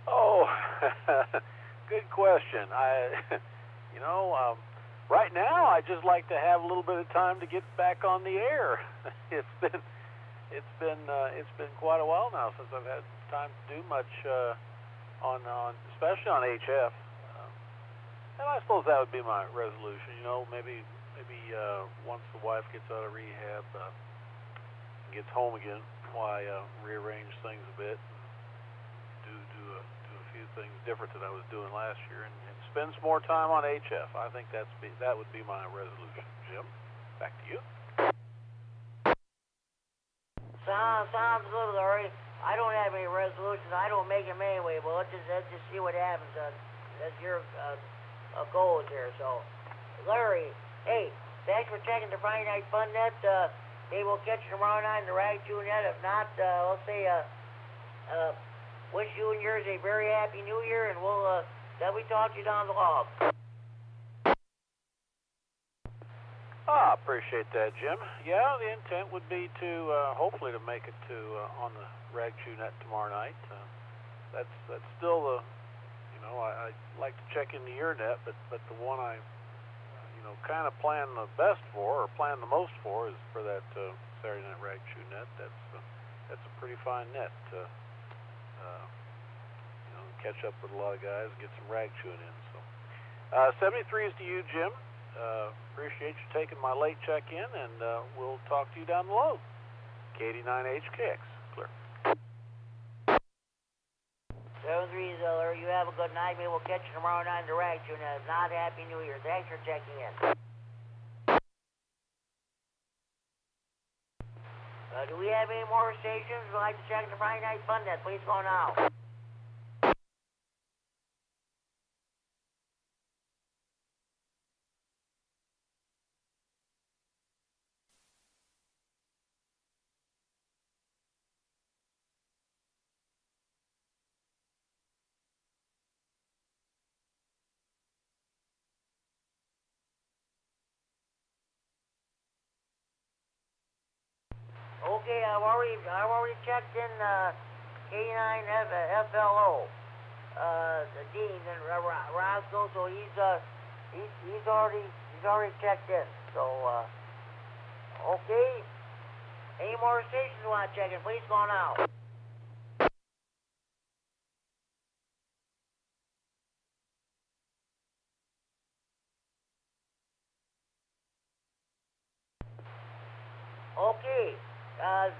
Oh, good question. Right now I just like to have a little bit of time to get back on the air. It's been quite a while now since I've had time to do much on especially on HF. And I suppose that would be my resolution. Maybe maybe once the wife gets out of rehab, and gets home again, why rearrange things a bit, and do a few things different than I was doing last year, and spend some more time on HF. I think that would be my resolution. Jim, back to you. Sounds good, Larry. I don't have any resolutions. I don't make them anyway, but let's just see what happens. That's your goals here. So, Larry, hey, thanks for checking the Friday Night Fun Net. They will catch you tomorrow night in the Rag June Net. If not, let's say, wish you and yours a very happy New Year, and we'll definitely talk to you down the log. Appreciate that, Jim. Yeah, the intent would be to hopefully to make it to on the Rag Chew Net tomorrow night. That's still the, I like to check into your net, but the one I kind of plan the best for, or plan the most for, is for that Saturday Night Rag Chew Net. That's a pretty fine net. Catch up with a lot of guys and get some rag chewing in. So, 73 is to you, Jim. Appreciate you taking my late check-in, and we'll talk to you down the road. KD9HKX, clear. 73 Larry, you have a good night. Maybe we'll catch you tomorrow night in the Rag June. If not, Happy New Year. Thanks for checking in. Do we have any more stations who'd like to check the Friday Night Fun Net? Please go now. Okay, I've already checked in K9FLO, the Dean and Roscoe, so he's already checked in. So okay. Any more stations you want to check in? Please go now. Okay. I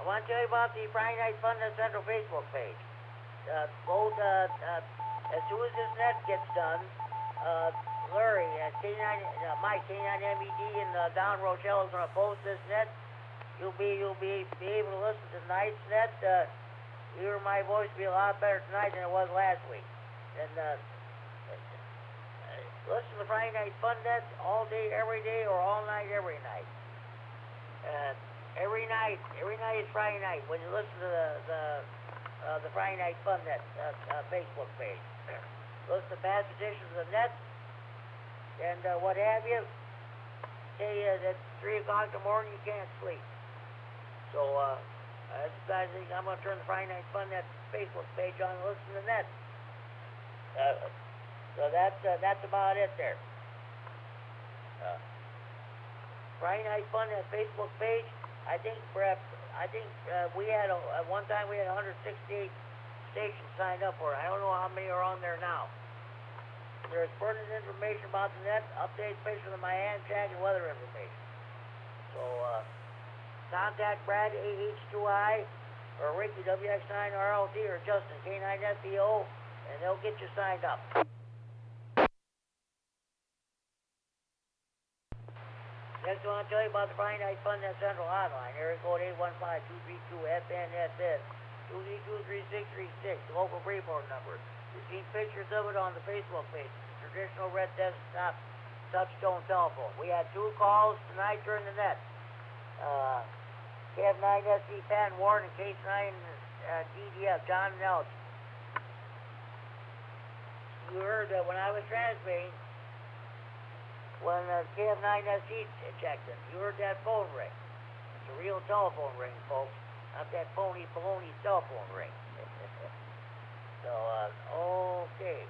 want to tell you about the Friday Night Fun Net Central Facebook page. As soon as this net gets done, Larry at Mike K9MED in Down Rochelle is going to post this net. You'll be able to listen to tonight's net. Hear my voice will be a lot better tonight than it was last week. And listen to the Friday Night Fun Net all day, every day, or all night, every night. Every night is Friday night when you listen to the Friday Night Fun Net Facebook page. Listen to past editions of the net and what have you. Say at 3 o'clock in the morning you can't sleep. So I think I'm going to turn the Friday Night Fun Net Facebook page on and listen to the net. So that's about it there. Friday Night Fun Net Facebook page. I think we had one time we had 168 stations signed up for it. I don't know how many are on there now. There's pertinent information about the net, updates, pictures of my hand check, and weather information. So contact Brad AH2I or Ricky WX9RLT or Justin K9FDO, and they'll get you signed up. Next, I want to tell you about the Friday Night Fun Net Central Hotline. Area code 815-232-FNFN, 232-3636, the local Freeport number. You've seen pictures of it on the Facebook page. Traditional red desktop touchstone telephone. We had 2 calls tonight during the net. KF9SD Pat Warren and Case 9 DDF, John and Elch. You heard that when I was transmitting, when KF9SD checked it, you heard that phone ring. It's a real telephone ring, folks. Not that phony baloney cell phone ring. So, okay.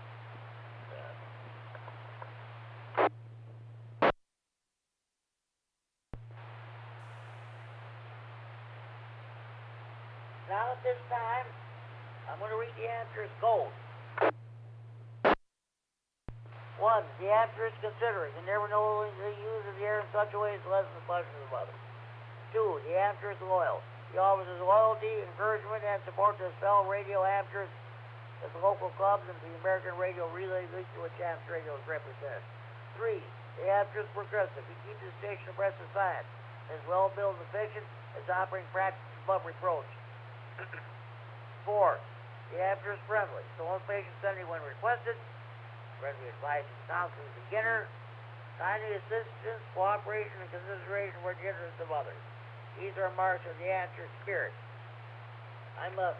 Now at this time, I'm going to read the answers gold. 1. The amateur is considerate. You never know the use of the air in such a way as to lessen the pleasures of others. 2. The amateur is loyal. He offers his loyalty, encouragement, and support to his fellow radio amateurs at the local clubs and the American Radio Relay League to which amateur radio is represented. 3. The amateur is progressive. He keeps his station abreast of science. His well-built and efficient is operating practice above reproach. 4. The amateur is friendly. So patient friendly when requested. Friendly advice and counsel to the beginner. Kindly assistance, cooperation, and consideration for the interests of others. These are marks of the amateur spirit. I'm a